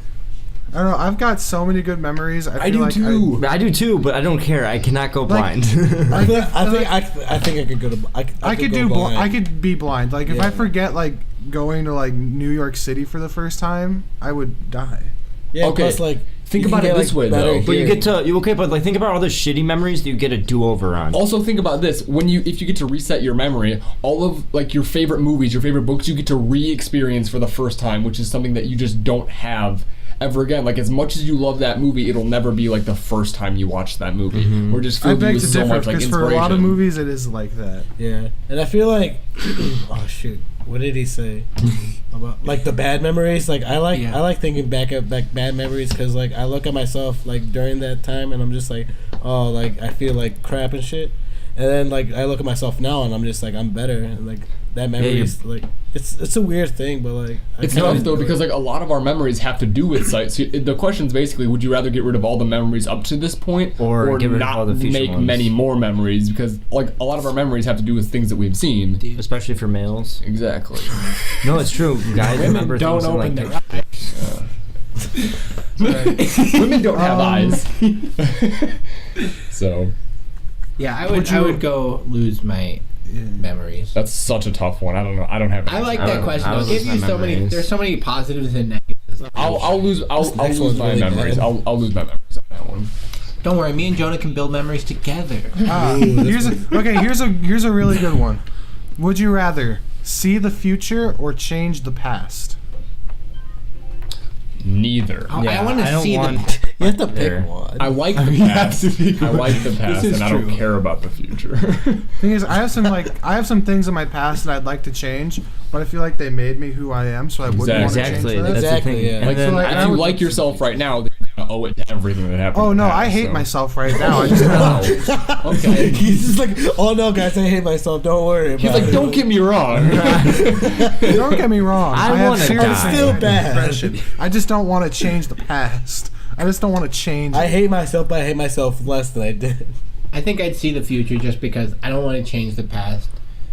I don't know. I've got so many good memories. I feel do like too. I do too, but I don't care. I cannot go blind. I think I think I could go to. I could go do. blind. I could be blind. Like if I Yeah. forget like going to like New York City for the first time, I would die. Yeah. Okay. Plus, like Think You can about it get, this like, way, better though. But you get to but like think about all the shitty memories that you get a do-over on. Also think about this: if you get to reset your memory, all of like your favorite movies, your favorite books, you get to re-experience for the first time, which is something that you just don't have ever again. Like as much as you love that movie, it'll never be like the first time you watch that movie, or just I filled you beg with to so differ much like because inspiration. for a lot of movies it is like that. Yeah, and I feel like, oh shoot, what did he say about like the bad memories? Like I like thinking back at like bad memories because like I look at myself like during that time and I'm just like, oh, like I feel like crap and shit, and then like I look at myself now and I'm just like I'm better, and like that memory is like it's a weird thing, but like It's tough though because like a lot of our memories have to do with sight. So the question's basically, would you rather get rid of all the memories up to this point, Or get rid of not all the future make ones? many more memories? Because like a lot of our memories have to do with things that we've seen. Especially for males. Exactly. No, it's true. Guys Women remember don't things in, open like their eyes. Women don't have eyes. So Yeah, I would go lose my memories. that's such a tough one. I don't know. I don't have. I like I that would- question. I would It'll give lose you my so many. memories. There's so many positives and negatives. I'll lose next my one's really memories. bad. I'll lose my memories on that one. Don't worry, me and Jonah can build memories together. Here's a really good one. Would you rather see the future or change the past? Neither. I want I to don't see want- the. you have to There. pick one. I like the past. I like the past, is and I don't true. care about the future. Thing is, I have some things in my past that I'd like to change, but I feel like they made me who I am, so I wouldn't want to change Exactly. that. That's Exactly, the thing. yeah. And Like, then so, like, if I you would- like yourself right now, then you kind of owe it to everything that happened. Oh in the no, past, I hate so. myself right now. I just Wow. Okay. He's just like, oh no, guys, I hate myself. Don't worry about He's like, it. don't get me wrong. don't get me wrong. I have wanna serious die. Still anxiety bad. and depression. I just don't want to change the past. I just don't want to change. I hate myself, but I hate myself less than I did. I think I'd see the future just because I don't want to change the past.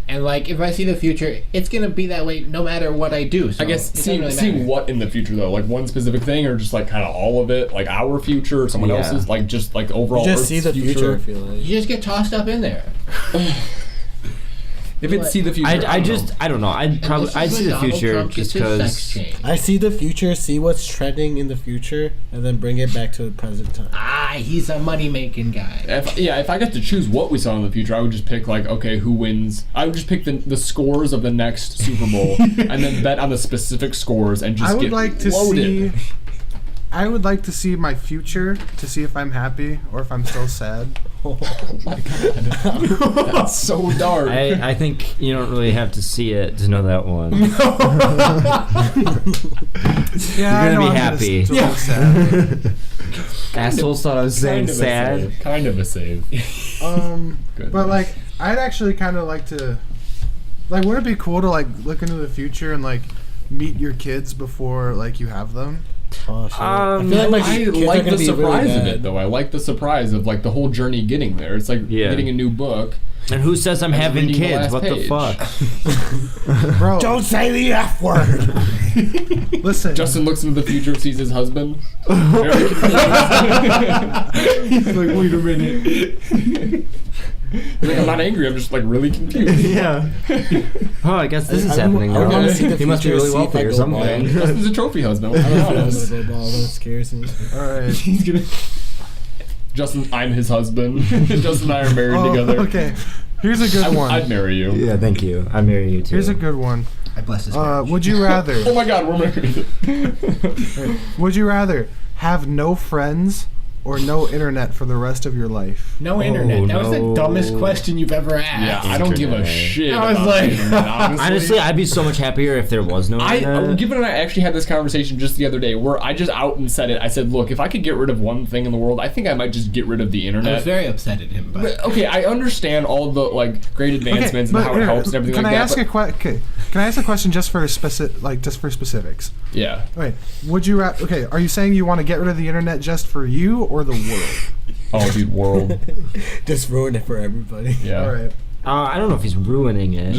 And like, if I see the future, it's gonna be that way no matter what I do. So I guess it doesn't really see matter. what in the future though, like one specific thing, or just like kind of all of it, like our future or someone Yeah. else's, like just like overall. You just Earth's see the future. I feel like. You just get tossed up in there. If it's see the future, I don't know. I'd see the future just because. I see the future, see what's trending in the future, and then bring it back to the present time. He's a money making guy. If I got to choose what we saw in the future, I would just pick like, okay, who wins? I would just pick the scores of the next Super Bowl and then bet on the specific scores and just I would get like to loaded. see. I would like to see my future to see if I'm happy or if I'm still sad. Oh my god, that's so dark. I think you don't really have to see it to know that one. Yeah, I You're gonna know be I'm happy. Still sad. Assholes thought I was saying sad. Kind of a save. But like, I'd actually kind of like to, like, wouldn't it be cool to like look into the future and like meet your kids before like you have them? Oh, shit. I I feel like my I kids are like gonna the be really surprise of bad. it though. I like the surprise of like the whole journey getting there. It's like Yeah. getting a new book. And who says I'm And having reading the kids? last What the page. fuck? Bro, Don't say the F word. listen. Justin looks into the future, sees his husband. Very confused. He's like, wait a minute. He's like, I'm not angry. I'm just like really confused. Yeah. Oh, I guess this is I happening would now. wanna see the He must be future, really see if wealthy I or go something. bald. Justin's a trophy husband. I Let's don't be know if I'm honest. gonna go bald. That scares me. All right. He's gonna. Justin, I'm his husband. Justin and I are married together. Okay. Here's a good one. I'd marry you. Yeah, thank you. I marry you too. Here's a good one. I bless his marriage. Would you rather? Oh my god, we're married. Would you rather have no friends or no internet for the rest of your life? No internet. That was the no. dumbest question you've ever asked. Yeah, I don't give a Internet. shit. I was about like- the internet, Honestly, I'd be so much happier if there was no internet. Given and I actually had this conversation just the other day where I just out and said it. I said, look, if I could get rid of one thing in the world, I think I might just get rid of the I was internet. very upset at him, but Okay, I understand all the like great advancements and but how it here, helps and everything can like I that. ask Can I ask a question just for specifics? Yeah. Okay. Would you okay, are you saying you want to get rid of the internet just for you or the world? Oh, dude, world. Just ruin it for everybody. Yeah. All right. I don't know if he's ruining it.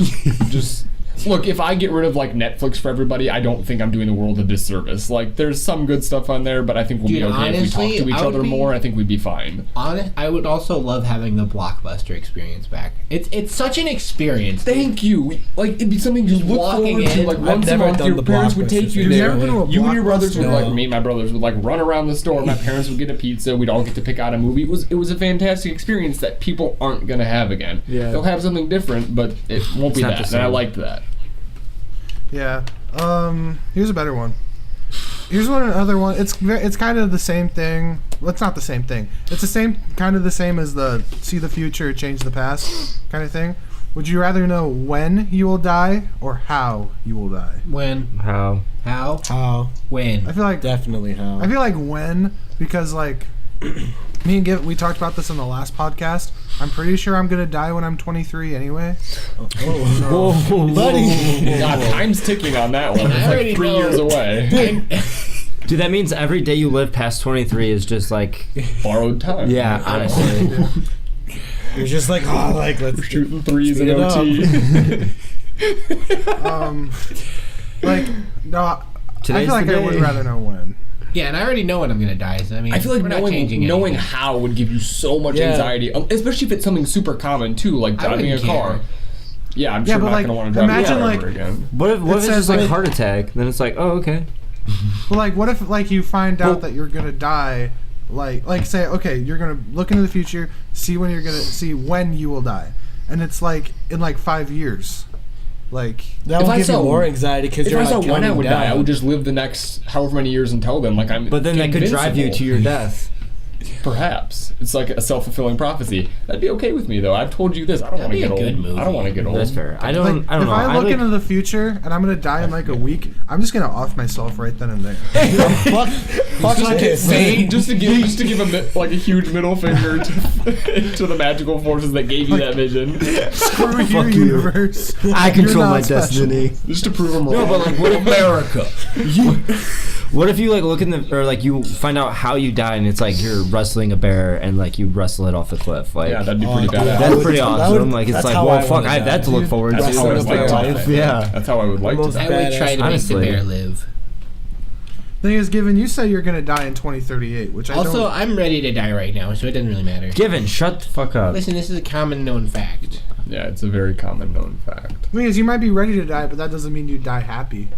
Just Look, if I get rid of like Netflix for everybody, I don't think I'm doing the world a disservice. Like, there's some good stuff on there, but I think we'll be okay if we talk to each other more. I think we'd be fine. I would also love having the Blockbuster experience back. It's such an experience. Thank you. Like, it'd be something just walking in. Like, once a month, your parents would take you there. You and your brothers would, like, me and my brothers would, like, run around the store. My parents would get a pizza. We'd all get to pick out a movie. It was a fantastic experience that people aren't going to have again. Yeah. They'll have something different, but it won't be that. And I liked that. Yeah. Here's a better one. Here's another one. It's kind of the same thing. Well, it's not the same thing. It's the same, kind of the same as the see the future, change the past kind of thing. Would you rather know when you will die or how you will die? When? How? When? I feel like Definitely how. I feel like when, because like me and Gib, we talked about this in the last podcast. I'm pretty sure I'm gonna die when I'm 23 anyway. Whoa, buddy! God, time's ticking on that one. It's like 3 years away. Dude, that means every day you live past 23 is just like Borrowed time. yeah, honestly. You're just like, oh, like let's Shooting threes in speed it OT. Like no, I Today's feel like the I would day. rather know when. Yeah, and I already know when I'm gonna die. So I mean, I feel like we're not changing knowing anything. how would give you so much anxiety, especially if it's something super common too, like I driving a wouldn't car. care. Yeah, I'm Yeah, sure but, I'm not like, gonna want to drive imagine, a car like- ever again. What if It it's says, just like like- heart attack? Then it's like, oh, okay. But like, what if like you find out that you're gonna die? Like say, okay, you're gonna look into the future, see when you will die, and it's like in like 5 years. Like that If will I give you saw- more anxiety because If you're I like saw when I counting would die, I down. would just live the next however many years until then. Like I'm. But then that could drive you invincible. to your death. Perhaps it's like a self-fulfilling prophecy. That'd be okay with me though. I've told you this. I don't want to be a get good old. movie. I don't want to get old. That's fair. I don't if know. I look like, into the future and I'm gonna die in like a week, I'm just gonna off myself right then and there. Fuck this. Just to give a huge middle finger to the magical forces that gave you that vision. Screw you, universe. I You're control not my special. destiny. Just to prove them wrong. No, but like, what if America. What if you like look in the or like you find out how you die and it's like you're wrestling a bear and like you wrestle it off the cliff? Like Yeah, that'd be pretty Oh, badass. that's would- pretty that awesome. would- Like it's that's like, how well, I fuck, wanna I have that to die. look forward That's to. how I would like to life. die. Yeah. That's how I would like to Most die. I would Badass. try to make Honestly. the bear live. Thing is, given you say you're gonna die in 2038, which I Also, don't. I'm ready to die right now, so it doesn't really matter. Given, shut the fuck up. Listen, this is a common known fact. Yeah, it's a very common known fact. Thing is, you might be ready to die, but that doesn't mean you die happy.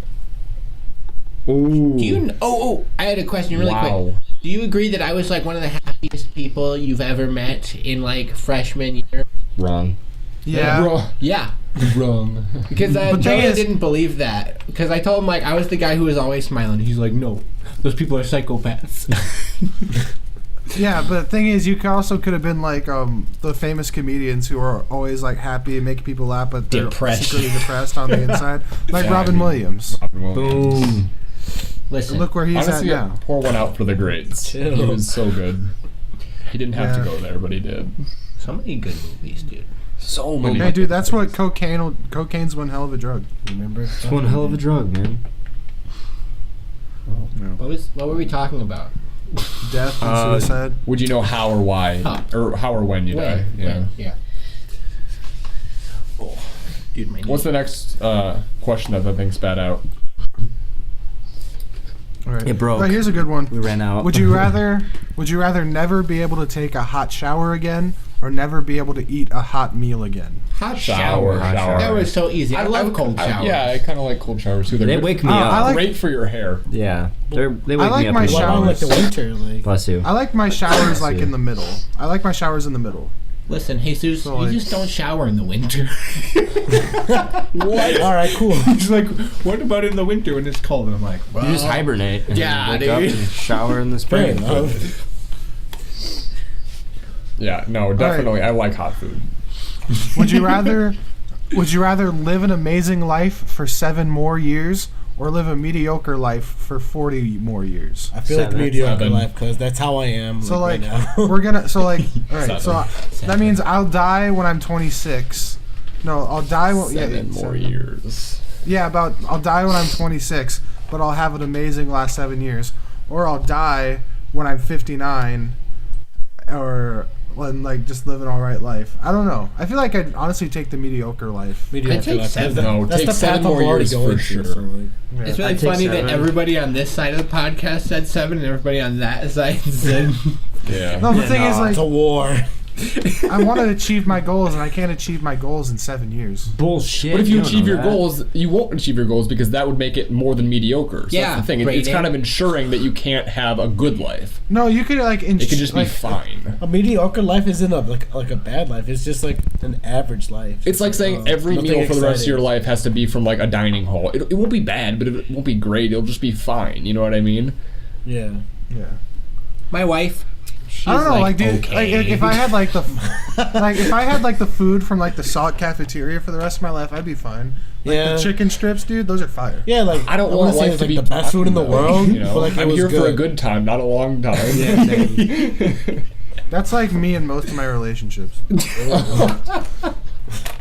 Ooh. Do you? I had a question really Wow. quick. Do you agree that I was like one of the happiest people you've ever met in like freshman year? Wrong. Yeah. Wrong. Yeah, Wrong. because But thing Jonah is- didn't believe that. Because I told him like I was the guy who was always smiling. He's like, no, those people are psychopaths. Yeah, but the thing is, you could have been like the famous comedians who are always like happy and make people laugh, but they're Depressed. secretly depressed on the inside, like Robin Williams. Boom. Listen, Look where he's Honestly, at now. pour one out for the greats. Chill. He was so good. He didn't have to Yeah. go there, but he did. so many good movies, dude. So many. Hey, dude, that's what cocaine's one hell of a drug. Remember? It's one hell of a drug, man. What were we talking about? Death and suicide. Would you know how or why, Huh. or how or when you die? Yeah. Yeah. Oh, dude, my knee. What's the next question that thing spat out? All right. It broke. Right, here's a good one. We ran out. Would you rather never be able to take a hot shower again, or never be able to eat a hot meal again? Hot Shower. That was so easy. I love cold showers. Yeah, I kind of like cold showers too. They're They good- wake me I up. like- great for your hair. Yeah. They wake I like me up. my in the What about morning. like the winter? Like Bless you. I like my showers like in the middle. I like my showers in the middle. Listen, Jesus, So, you like- just don't shower in the winter. what? All right, cool. He's like, what about in the winter when it's cold? And I'm like, well, You just hibernate. And Yeah, wake dude. up and shower in the Fair spring. enough. Yeah, no, definitely. I like hot food. Would you rather live an amazing life for 7 more years, or live a mediocre life for 40 more years? I feel like Seven. mediocre 7. life because that's how I am. So like right now. we're gonna all right. So 7. that means I'll die when I'm 26. No, I'll die when 7 more 7. years. Yeah, I'll die when I'm 26, but I'll have an amazing last 7 years. Or I'll die when I'm 59, or and like just live an alright life. I don't know. I feel like I'd honestly take the mediocre life. Mediocre take life. 7. No, That's take the 7 path more I'm already years going for through, sure. so, like, Yeah. It's really I'd take funny that 7. everybody on this side of the podcast said 7 and everybody on that side said. Yeah. No, the thing is, it's a like, war. I want to achieve my goals, and I can't achieve my goals in 7 years. Bullshit. But if you don't achieve know your that. goals, you won't achieve your goals because that would make it more than mediocre. So Yeah, that's the thing. It's Brayden. kind of ensuring that you can't have a good life. No, you could like. It could just be fine. A mediocre life isn't like a bad life. It's just like an average life. It's like saying every nothing meal for the rest of your exciting. life has to be from like a dining hall. It won't be bad, but it won't be great. It'll just be fine. You know what I mean? Yeah. Yeah. My wife. She's I don't know, like, dude, okay. like if I had like the, if I had like the food from like the Salt cafeteria for the rest of my life, I'd be fine. Like Yeah. the chicken strips, dude, those are fire. Yeah, like I don't wouldn't want say life it's, to like be the best food in the though, world. You know, but like, it I'm was here good. for a good time, not a long time. Yeah, same. That's like me in most of my relationships.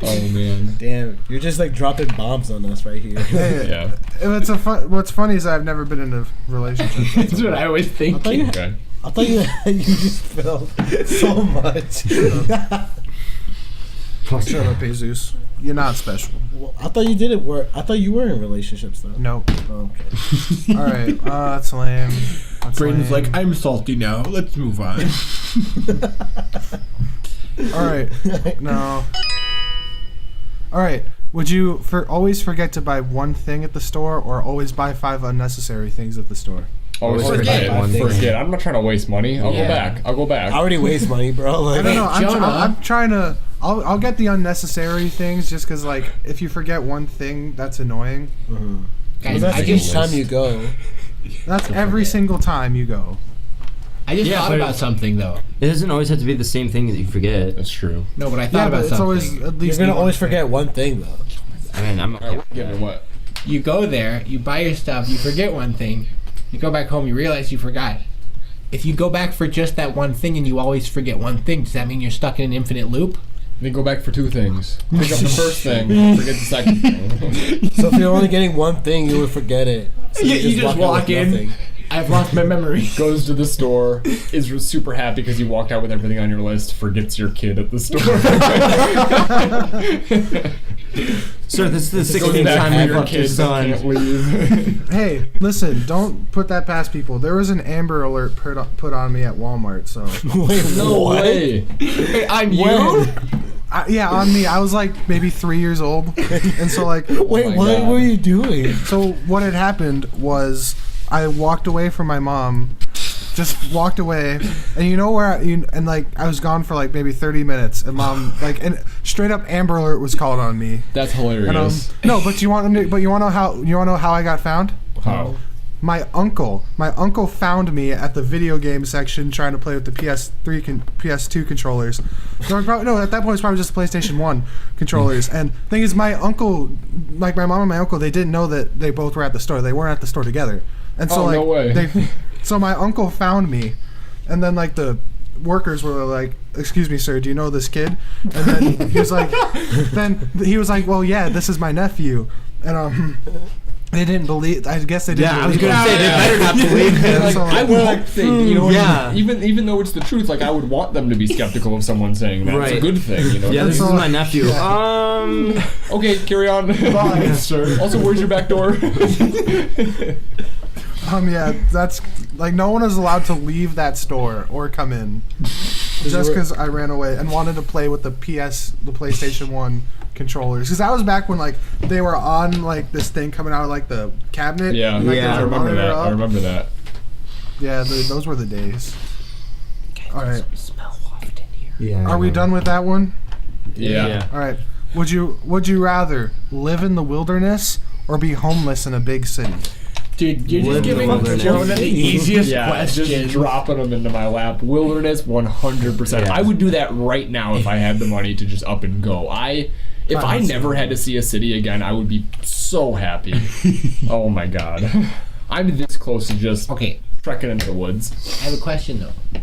Oh man. Damn, you're just like dropping bombs on us right here. Yeah. It's what's funny is I've never been in a relationship. That's what I was thinking. Okay. I thought you just felt so much. Shut up, Jesus. You're not special. Well, I thought you did it. I thought you were in relationships though. Nope. Oh, okay. All right. That's lame. That's Brayden's lame. like, I'm salty now. Let's move on. All right. No. All right. Would you always forget to buy one thing at the store, or always buy 5 unnecessary things at the store? Always Forget. forget. I'm not trying to waste money. I'll Yeah. go back. I already waste money, bro. Like, I don't know. Jonah. I'm trying to. I'll get the unnecessary things just because, like, if you forget one thing, that's annoying. Guys, that's I each just time you go. That's every single time you go. thought but about something though. It doesn't always have to be the same thing that you forget. That's true. No, but I thought Yeah, about but it's something. always at You're least. gonna one always thing. forget one thing though. I mean, I'm okay with Give me that. what? You go there, you buy your stuff, you forget one thing, you go back home, you realize you forgot. If you go back for just that one thing and you always forget one thing, does that mean you're stuck in an infinite loop? Then go back for 2 things. Pick up the first thing, forget the second thing. So if you're only getting one thing, you would forget it. So You just out walk with in. nothing. I've lost my memory. Goes to the store, is super happy because you walked out with everything on your list, forgets your kid at the store. Sir, this is the Goes 16th back time for I your fucked your kids that son. can't leave. Hey, listen! Don't put that past people. There was an Amber Alert put on me at Walmart. So Wait, No what? way. Hey, I'm When? yeah, on me. I was like maybe 3 years old, and so like Wait, my what God. were you doing? so what had happened was I walked away from my mom. Just walked away, and you know where? And like I was gone for like maybe 30 minutes, and mom like and straight up Amber Alert was called on me. That's And hilarious. no, but you want to know how I got found? How? My uncle found me at the video game section trying to play with the PS2 controllers. No, at that point it was probably just the PlayStation 1 controllers. And thing is, my uncle, like my mom and my uncle, they didn't know that they both were at the store. They weren't at the store together. And so Oh, like no way. so my uncle found me, and then like the workers were like, "Excuse me, sir, do you know this kid?" And then he was like, "Well, yeah, this is my nephew." And they didn't believe. I guess they didn't. Yeah, I was believe gonna it. say they better not believe him. Like, So, I would hope think, you know, yeah. even though it's the truth, like I would want them to be skeptical of someone saying that. It's a Right. good thing, you know. Yeah, this is all- my nephew. Okay, carry on. Bye, sir. Also, where's your back door? Yeah, that's like no one is allowed to leave that store or come in, just because I ran away and wanted to play with the PlayStation 1 controllers. Because that was back when like they were on like this thing coming out of like the cabinet. Yeah, and, like, Yeah. there I was a remember monitor that. up. I remember that. Yeah, those were the days. All right, Smell waft in here. Yeah. are we done with that one? Yeah. All right. Would you rather live in the wilderness or be homeless in a big city? Dude, you're Live just in the giving wilderness. Jonah the easiest Yeah, question. just dropping them into my lap. Wilderness, 100%. Yeah. I would do that right now if I had the money to just up and go. If I never had to see a city again, I would be so happy. Oh my god. I'm this close to just Okay, trekking into the woods. I have a question though.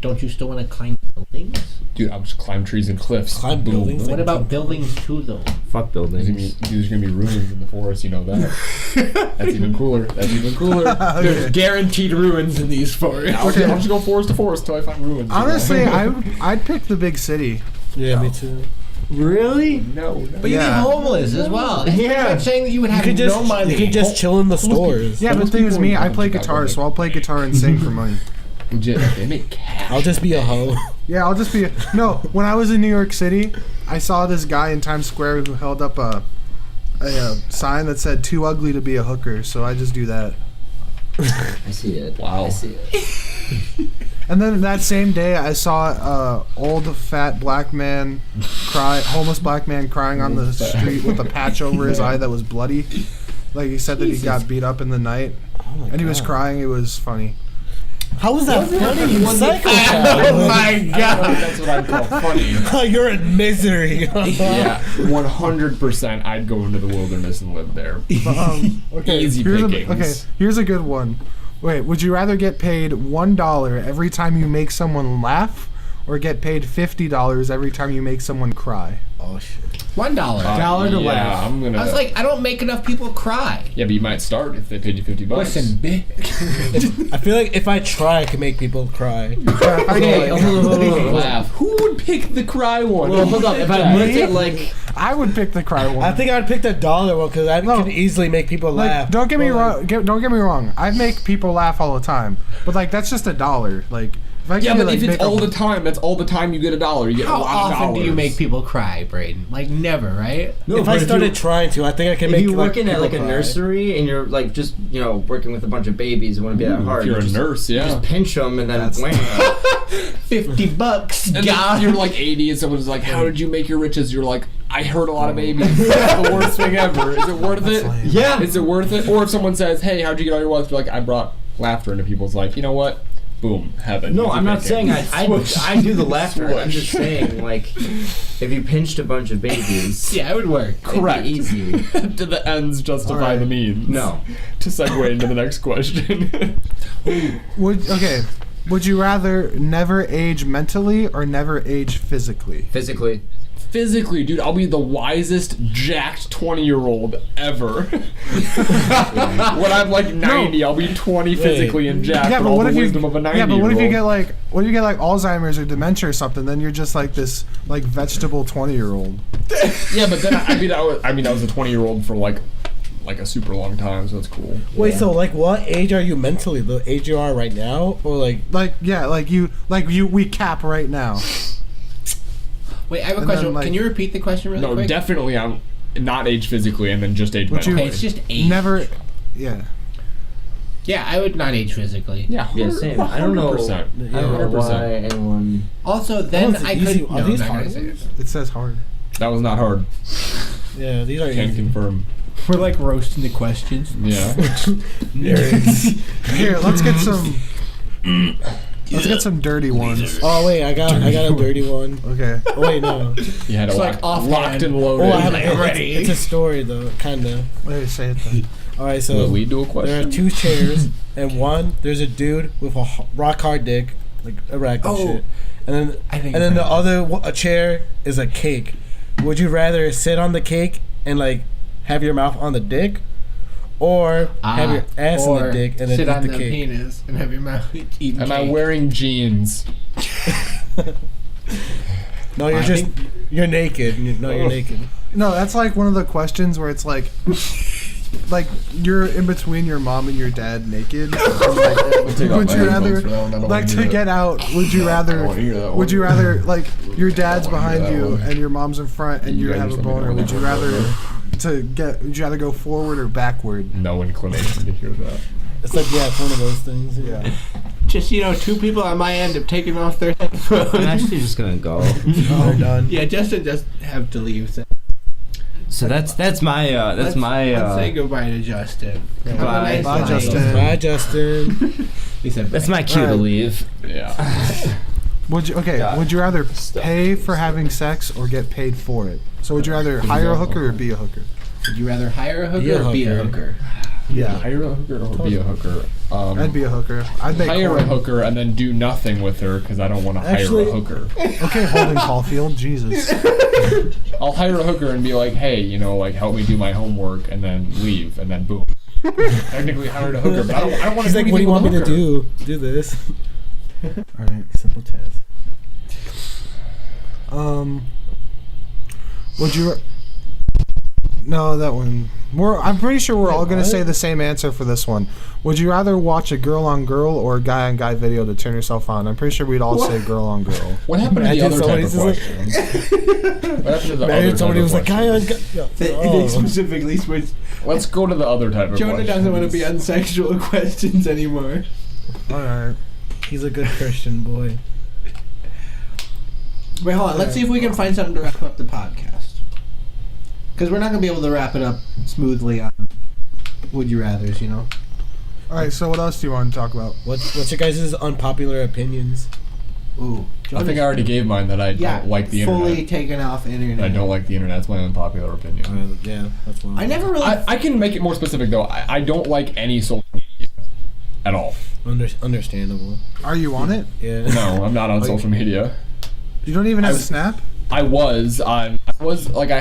Don't you still want to climb the buildings? Dude, I'll just climb trees and cliffs. Climb Boom. buildings? What about buildings too, though? Fuck buildings. There's gonna be ruins in the forest, you know that. That's even cooler. There's guaranteed ruins in these forests. I'll just go forest to forest till I find ruins. Honestly, I'd pick the big city. Yeah, me too. Really? No. But you'd be homeless as well. Yeah. I'm saying that you would have You could just no money. you could just chill in the stores. Yeah, but the thing is, me, I play guitar, so I'll play guitar and sing for money. Legit, they make cash. I'll just be a hoe. Yeah, I'll just be. No, when I was in New York City, I saw this guy in Times Square who held up a sign that said "Too ugly to be a hooker," so I just do that. I see it. Wow. I see it. And then that same day, I saw a old fat black man homeless black man crying on the street with a patch over his eye that was bloody. Like he said that he got beat up in the night, and he was crying. It was funny. How was that funny, you Oh psychopath? my god! That's what I call funny. You're in misery. Yeah, 100%. I'd go into the wilderness and live there. Okay, Easy pickings. Here's a good one. Wait, would you rather get paid $1 every time you make someone laugh, or get paid $50 every time you make someone cry? Oh shit. $1. $1 to laugh. I'm gonna. I was like, I don't make enough people cry. Yeah, but you might start if they paid you $50. Listen, I feel like if I try, I can make people cry. Okay, Laugh. Who would pick the cry one? Well, hold up. If I looked at like, I would pick the cry one. I think I'd pick the $1 one because I could easily make people laugh. Like, don't get me wrong. I make people laugh all the time, but like that's just $1. Like, if I Yeah, can, but like, if it's all the time, that's all the time you get $1. You get a how lot of often do you dollars. make people cry, Brayden? Like never, right? no, if I started trying to, I think I can if make. you're working at like a people cry. nursery and you're like just working with a bunch of babies, it wouldn't be that hard. If you're a just, nurse, yeah. just pinch them and then wham. $50. And God. then you're like 80 and someone's like, how did you make your riches? You're like, I hurt a lot of babies. That's the worst thing ever. Is it worth it? lame. Yeah. Is it worth it? Or if someone says, hey, how'd you get all your wealth? You're like, I brought laughter into people's life. You know what? Boom. Heaven. No, Easy I'm not picking. saying I do the laughter. I'm just saying like, if you pinched a bunch of babies, Yeah, it would work. Correct. it'd be easy. Do the ends justify Alright. the means? No. To segue into the next question. Would you rather never age mentally or never age physically? Physically. Physically, dude, I'll be the wisest, jacked 20-year-old ever. When I'm like 90, I'll be 20 physically and jacked Yeah, with but all what the if wisdom of a 90-year-old. Yeah, but what if you get like Alzheimer's or dementia or something? Then you're just like this like vegetable 20-year-old. Yeah, but then I was a 20-year-old for like a super long time, so that's cool. Wait, so like, what age are you mentally? The age you are right now, or like? We cap right now. Wait, I have a And question. then, like- Can you repeat the question really No, quick? definitely I'm not age physically and then just age Would you- mentally. Okay, it's just age. Never. Yeah. Yeah, I would not age physically. Yeah, Yeah, same. I don't know. 100%. I don't know 100%. why anyone. Also, then it's I easy. could. Are No, these I'm not hard gonna say ones? it. It says hard. That was not hard. Yeah, these are Can easy. confirm. We're like roasting the questions. Yeah. Here, let's get some. Let's get some dirty ones. Oh wait, I got a dirty one. Okay. Oh wait, no. You had it It's like locked offhand. and loaded. Oh, I have Like, it's, ready. it's a story though, kinda. Wait, say it then. All right, Will so it lead to a there question? are two chairs, and one there's a dude with a rock hard dick, like erect and Oh, shit, and I think then the I- other a chair is a cake. Would you rather sit on the cake and like have your mouth on the dick, or have your ass on the or dick and then sit eat on the the cake? penis and have your mouth eaten. Am I wearing jeans? No, you're you're naked. You're naked. No, that's like one of the questions where it's like you're in between your mom and your dad naked. And, like, would you rather like to get out? Would you rather? Would you rather like your dad's behind you and your mom's in front and you guys have a just let me know boner? when Would you they're rather would you rather go forward or backward? No inclination to hear that. It's like it's one of those things. Yeah. Just two people on my end have taken off their headphones. I'm actually just gonna go. They're done. Yeah, Justin just have to leave. So that's my Let's say goodbye to Justin. Have a Bye. nice Bye, night. Justin. Bye, Justin. He said that's bye. my cue to Alright. leave. Yeah. Would you God. Would you rather pay for having sex or get paid for it? So would you rather hire a hooker or be a hooker? Would you rather hire a hooker Be a or be a hooker. hooker? Yeah. Hire a hooker or be a hooker? I'd be a hooker. I'd make hire corn. a hooker and then do nothing with her because I don't want to hire Actually- a hooker. Okay, Holden Caulfield, Jesus. I'll hire a hooker and be like, hey, like help me do my homework and then leave and then boom. Technically hired a hooker, but I don't want to He's do like, what do anything you want me with to a hooker. do? Do this. All right, simple test. Would you? No, that one. I'm pretty sure we're all gonna say the same answer for this one. Would you rather watch a girl on girl or a guy on guy video to turn yourself on? I'm pretty sure we'd all say girl on girl. What happened to the Imagine other type of somebody's question? What happened to the other Imagine type somebody of was like, guy on questions? guy. They Oh. specifically switched. Let's go to the other type of Jonah questions. doesn't want to be on sexual questions anymore. All right. He's a good Christian boy. Wait, hold on. Let's see if we can find something to wrap up the podcast. Because we're not going to be able to wrap it up smoothly on Would You Rathers, All right. So what else do you want to talk about? What's your guys' unpopular opinions? Ooh. I think I already gave mine that I don't like the fully internet. taken off internet. I don't like the internet. That's my unpopular opinion. Yeah, that's one. I never really... I can make it more specific though. I don't like any social media at all. Understandable. Are you on it? Yeah. No, I'm not on social media. You don't even have a Snap? I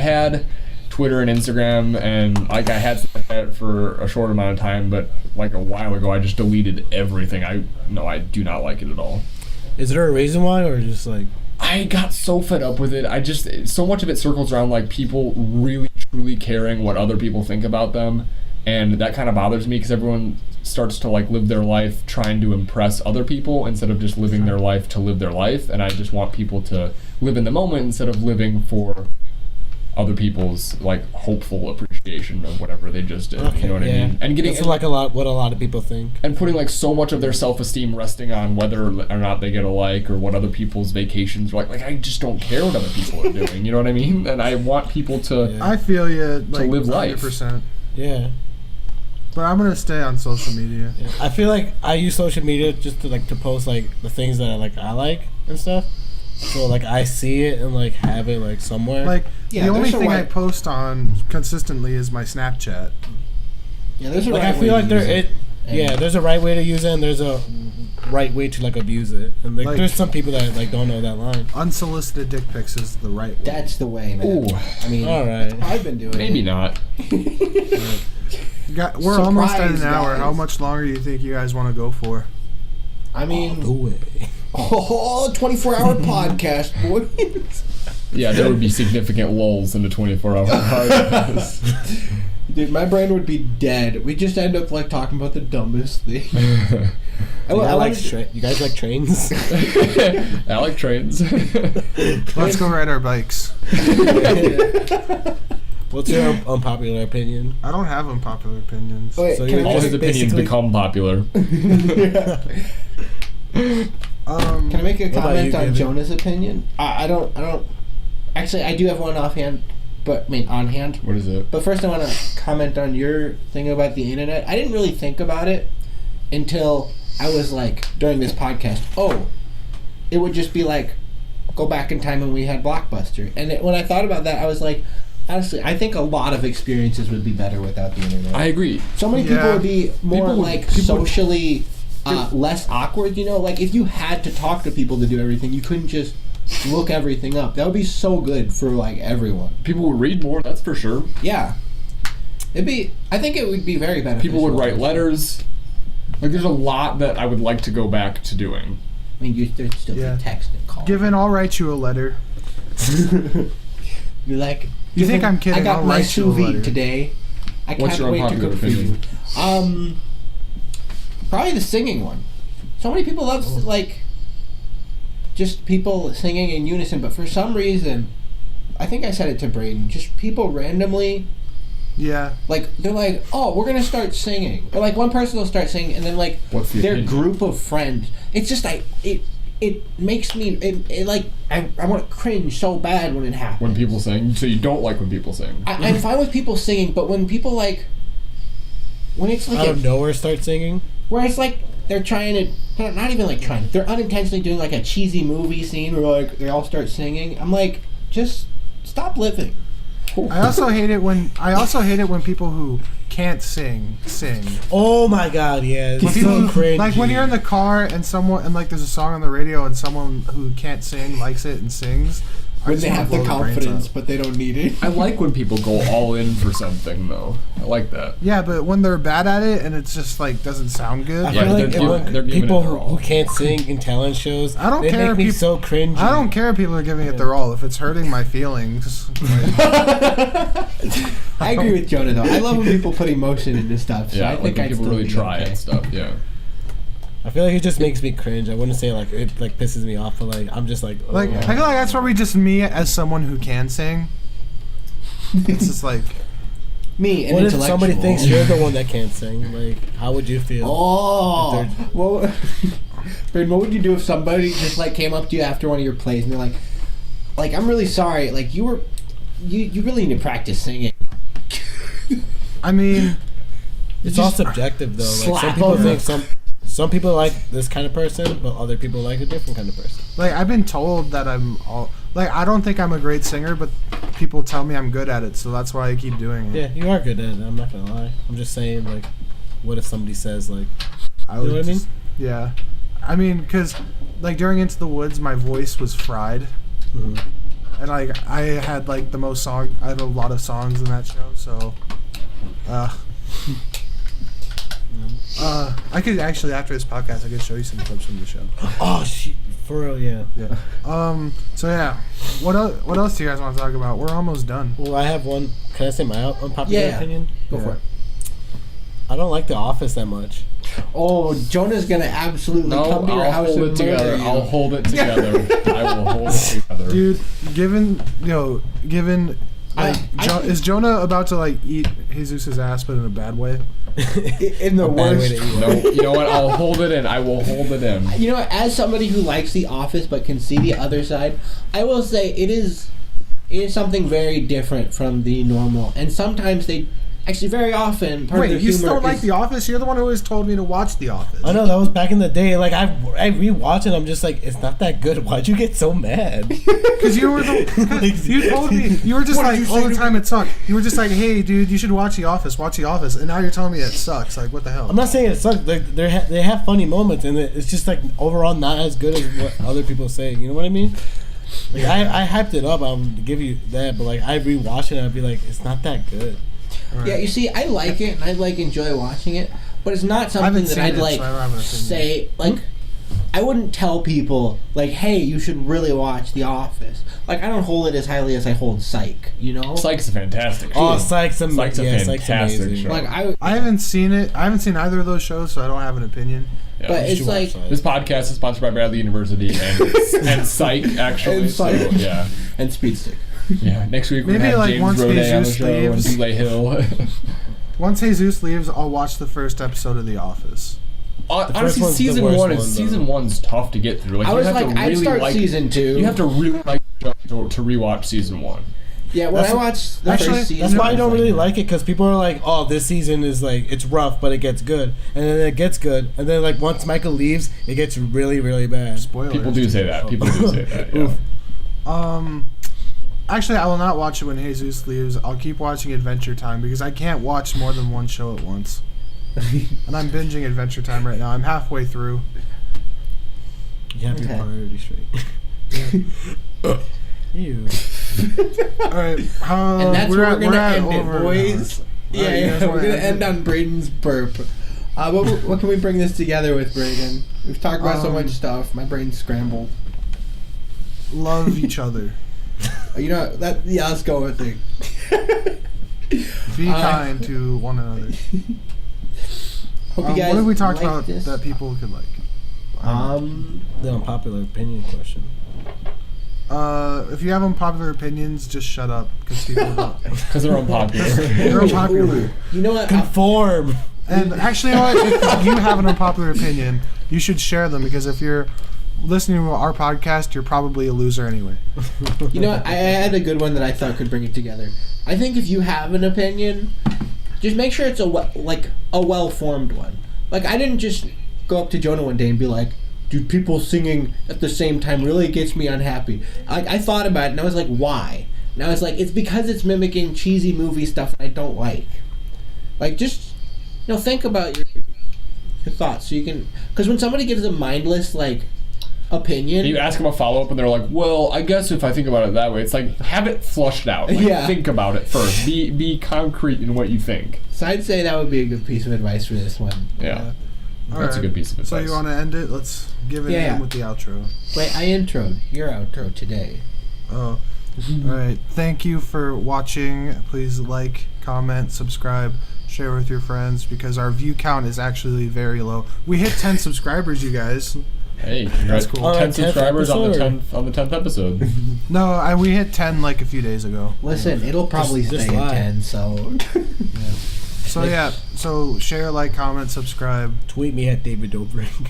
had Twitter and Instagram and I had Snapchat for a short amount of time, but a while ago I just deleted everything. I do not like it at all. Is there a reason why, or just like? I got so fed up with it. So much of it circles around people really truly caring what other people think about them, and that kind of bothers me because everyone starts to live their life trying to impress other people instead of just living their life to live their life, and I just want people to live in the moment instead of living for other people's hopeful appreciation of whatever they just did. You know what I mean? And getting That's what a lot of people think. and putting so much of their self-esteem resting on whether or not they get a like or what other people's vacations are like I just don't care what other people are doing, you know what I mean? And I want people to I feel you. live life. 100%. Yeah. But I'm gonna stay on social media. Yeah. I feel like I use social media just to post the things that I like and stuff. So I see it and have it somewhere. Yeah, the only there's a thing I right- post on consistently is my Snapchat. Yeah, there's a I right feel way like to use it. yeah, there's a right way to use it and there's a right way to abuse it. And there's some people that don't know that line. Unsolicited dick pics is the right way. That's the way, man. Ooh. I mean, All right. I've been doing maybe it. not. We're almost at an Surprise, hour. guys. How much longer do you think you guys want to go for? I mean, No way. 24-hour podcast, boys. Yeah, there would be significant lulls in the 24-hour podcast. Dude, my brain would be dead. We just end up talking about the dumbest thing. You guys like trains? I like trains. Let's go ride our bikes. What's your unpopular opinion? I don't have unpopular opinions. Wait, So can you're I All just his opinions basically- become popular. Can I make a What about comment you, on David? Jonah's opinion? I don't. Actually, I do have one offhand, on hand. What is it? But first, I want to comment on your thing about the internet. I didn't really think about it until I was during this podcast. Oh, it would just be go back in time when we had Blockbuster. And when I thought about that, I was honestly, I think a lot of experiences would be better without the internet. I agree. So many people Yeah. would be more People would- people would- socially less awkward, if you had to talk to people to do everything, you couldn't just look everything up. That would be so good for everyone. People would read more, that's for sure. Yeah. I think it would be very beneficial. People would write letters. There's a lot that I would like to go back to doing. I mean, there's still Yeah. text and call. Given, I'll write you a letter. You're You think I'm kidding? I got I'll my write you a sous vide letter. today. I What's can't your wait to unpopular cook for you. opinion? Probably the singing one. So many people love just people singing in unison, but for some reason, I think I said it to Brayden. Just people randomly, Yeah. they're oh, we're gonna start singing, or one person will start singing, and then What's the their opinion? group of friends. It's just it makes me I want to cringe so bad when it happens. When people sing. So you don't like when people sing. I'm fine with people singing, but when people when it's Out of nowhere, start singing. where it's they're trying to, not even trying, they're unintentionally doing a cheesy movie scene where they all start singing. I'm just stop living. I also hate it when people who can't sing. Oh my god, yeah. When It's people so cringy. like when you're in the car and there's a song on the radio and someone who can't sing likes it and sings. When they have the confidence, but they don't need it. I like when people go all in for something, though. I like that. Yeah, but when they're bad at it and it's just like doesn't sound good. I Yeah, feel like they're giving people it their all. who can't sing in talent shows, I don't they care make if me peop- so cringy. I don't care if people are giving it their all. If it's hurting my feelings, like, I agree with Jonah though. I love when people put emotion into stuff. So Yeah, I like think when I'd people still really be try okay. and stuff. Yeah. I feel like it just makes me cringe. I wouldn't say like it like pisses me off, but like I'm just like oh. I feel like that's probably just me as someone who can sing. It's just like, Me, an What if intellectual. somebody thinks you're the one that can't sing? Like, how would you feel? Oh, If they're- well, Brayden, what would you do if somebody just like came up to you after one of your plays and they're like, I'm really sorry, like you really need to practice singing. I mean, It's all subjective though. Like slap some people them. think some people like this kind of person, but other people like a different kind of person. like I've been told that I don't think I'm a great singer, but people tell me I'm good at it, so that's why I keep doing it. Yeah, you are good at it. I'm not gonna lie. I'm just saying, like, what if somebody says like, I you know would what I mean? just- Yeah, I mean, because like during Into the Woods, my voice was fried, Mhm. and like I had like I had a lot of songs in that show, so. I could actually after this podcast, I could show you some clips from the show. Oh shit, for real, yeah. Yeah. So yeah, what else do you guys want to talk about? We're almost done. Well, I have one. Can I say my unpopular Yeah. opinion? Go for it. I don't like The Office that much. Oh, Jonah's gonna absolutely No, come to your I'll house hold and it together. murder you. I'll hold it together. I will hold it together. Dude, given like, I- is Jonah about to like eat Jesus's ass, but in a bad way? In the A bad way worst. to eat. No, you know what? I'll hold it in. I will hold it in. You know, as somebody who likes The Office but can see the other side, I will say it is something very different from the normal. And sometimes very often, part of Wait, their you humor still like is- The Office? You're the one who always told me to watch The Office. I know that was back in the day. Like I rewatch it. I'm just like, it's not that good. Why'd you get so mad? Because you were you told me, you were just What did like you all say the to time it sucked. You were just like, hey, dude, you should watch The Office, and now you're telling me it sucks. Like, what the hell? I'm not saying it sucks. Like they have funny moments, and it's just like overall not as good as what other people say. You know what I mean? Like I hyped it up. I'll give you that, but like I rewatch it, and I'd be like, it's not that good. All Yeah, right. you see, I like it and I enjoy watching it, but it's not something haven't that seen I'd it, so like I don't have an opinion. say like. I wouldn't tell people like, "Hey, you should really watch The Office." Like, I don't hold it as highly as I hold Psych. You know, Psych's a fantastic show. Oh, Psych's Psych's a fantastic amazing. show. like I haven't seen it. I haven't seen either of those shows, so I don't have an opinion. Yeah. but You it's should watch like, Psych. This podcast is sponsored by Bradley University and Psych, actually. And Psych. So, yeah. and Speed Stick. Yeah. Next week we're Maybe, going to have like, James once Roday on the Jesus show and leaves. Boulay Hill. Once Jesus leaves, I'll watch the first episode of The Office. Honestly, one's the season worst one one, is though. season one's tough to get through. Like, I you was have like, to I'd really start like season 2. You have to really like the show to rewatch season one. Yeah, when That's- I watched the actually, first season, That's why I was don't like, really like it, because people are like, "Oh, this season is like it's rough, but it gets good," and then it gets good, and then like once Michael leaves, it gets really, really bad. Spoilers. People do say that. People do say that. Yeah. Oof. Actually, I will not watch it when Jesus leaves. I'll keep watching Adventure Time because I can't watch more than one show at once. And I'm binging Adventure Time right now. I'm halfway through. You have your Okay. priorities straight. Ew. All right, and that's where we're gonna end it, over boys. Yeah, Alright, you yeah, guys we're wanna gonna end end on Brayden's burp. What can we bring this together with, Brayden? We've talked about so much stuff. My brain's scrambled. Love each other. You know that? Yeah, let's go with it. Be kind to one another. Hope you guys. What have we talked like about this. that people could like? The unpopular opinion question. If you have unpopular opinions, just shut up because people don't. Because they're unpopular. They're unpopular. Ooh, you know what? Conform. And actually, you know what? If you have an unpopular opinion, you should share them because if you're listening to our podcast, you're probably a loser anyway. You know what? I had a good one that I thought could bring it together. I think if you have an opinion, just make sure it's a well-formed one. Like, I didn't just go up to Jonah one day and be like, dude, people singing at the same time really gets me unhappy. I thought about it and I was like, why? Now it's like, it's because it's mimicking cheesy movie stuff that I don't like. Like, just, think about your thoughts so you can... Because when somebody gives a mindless, like, opinion... You ask them a follow-up and they're like, well, I guess if I think about it that way, it's like, have it flushed out. Like, think about it first. Be concrete in what you think. So I'd say that would be a good piece of advice for this one. Yeah. All That's a good piece of advice. So you want to end it? Let's give it in with the outro. Wait, I introed. Your outro today. Oh. All right. Thank you for watching. Please like, comment, subscribe, share with your friends because our view count is actually very low. We hit 10 subscribers, you guys. Hey, that's cool. 10 subscribers on the 10th episode. No, we hit 10 like a few days ago. Listen, it'll probably stay at 10, so... So share, like, comment, subscribe. Tweet me at David Dobrik.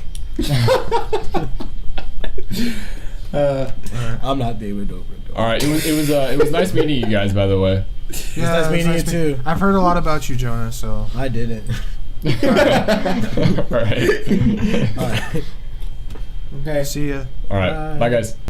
I'm not David Dobrik. All right, it was nice meeting you guys, by the way. Yeah, nice meeting you too. I've heard a lot about you, Jonah. So I didn't. All right. All right. Okay. See ya. All right. Bye guys.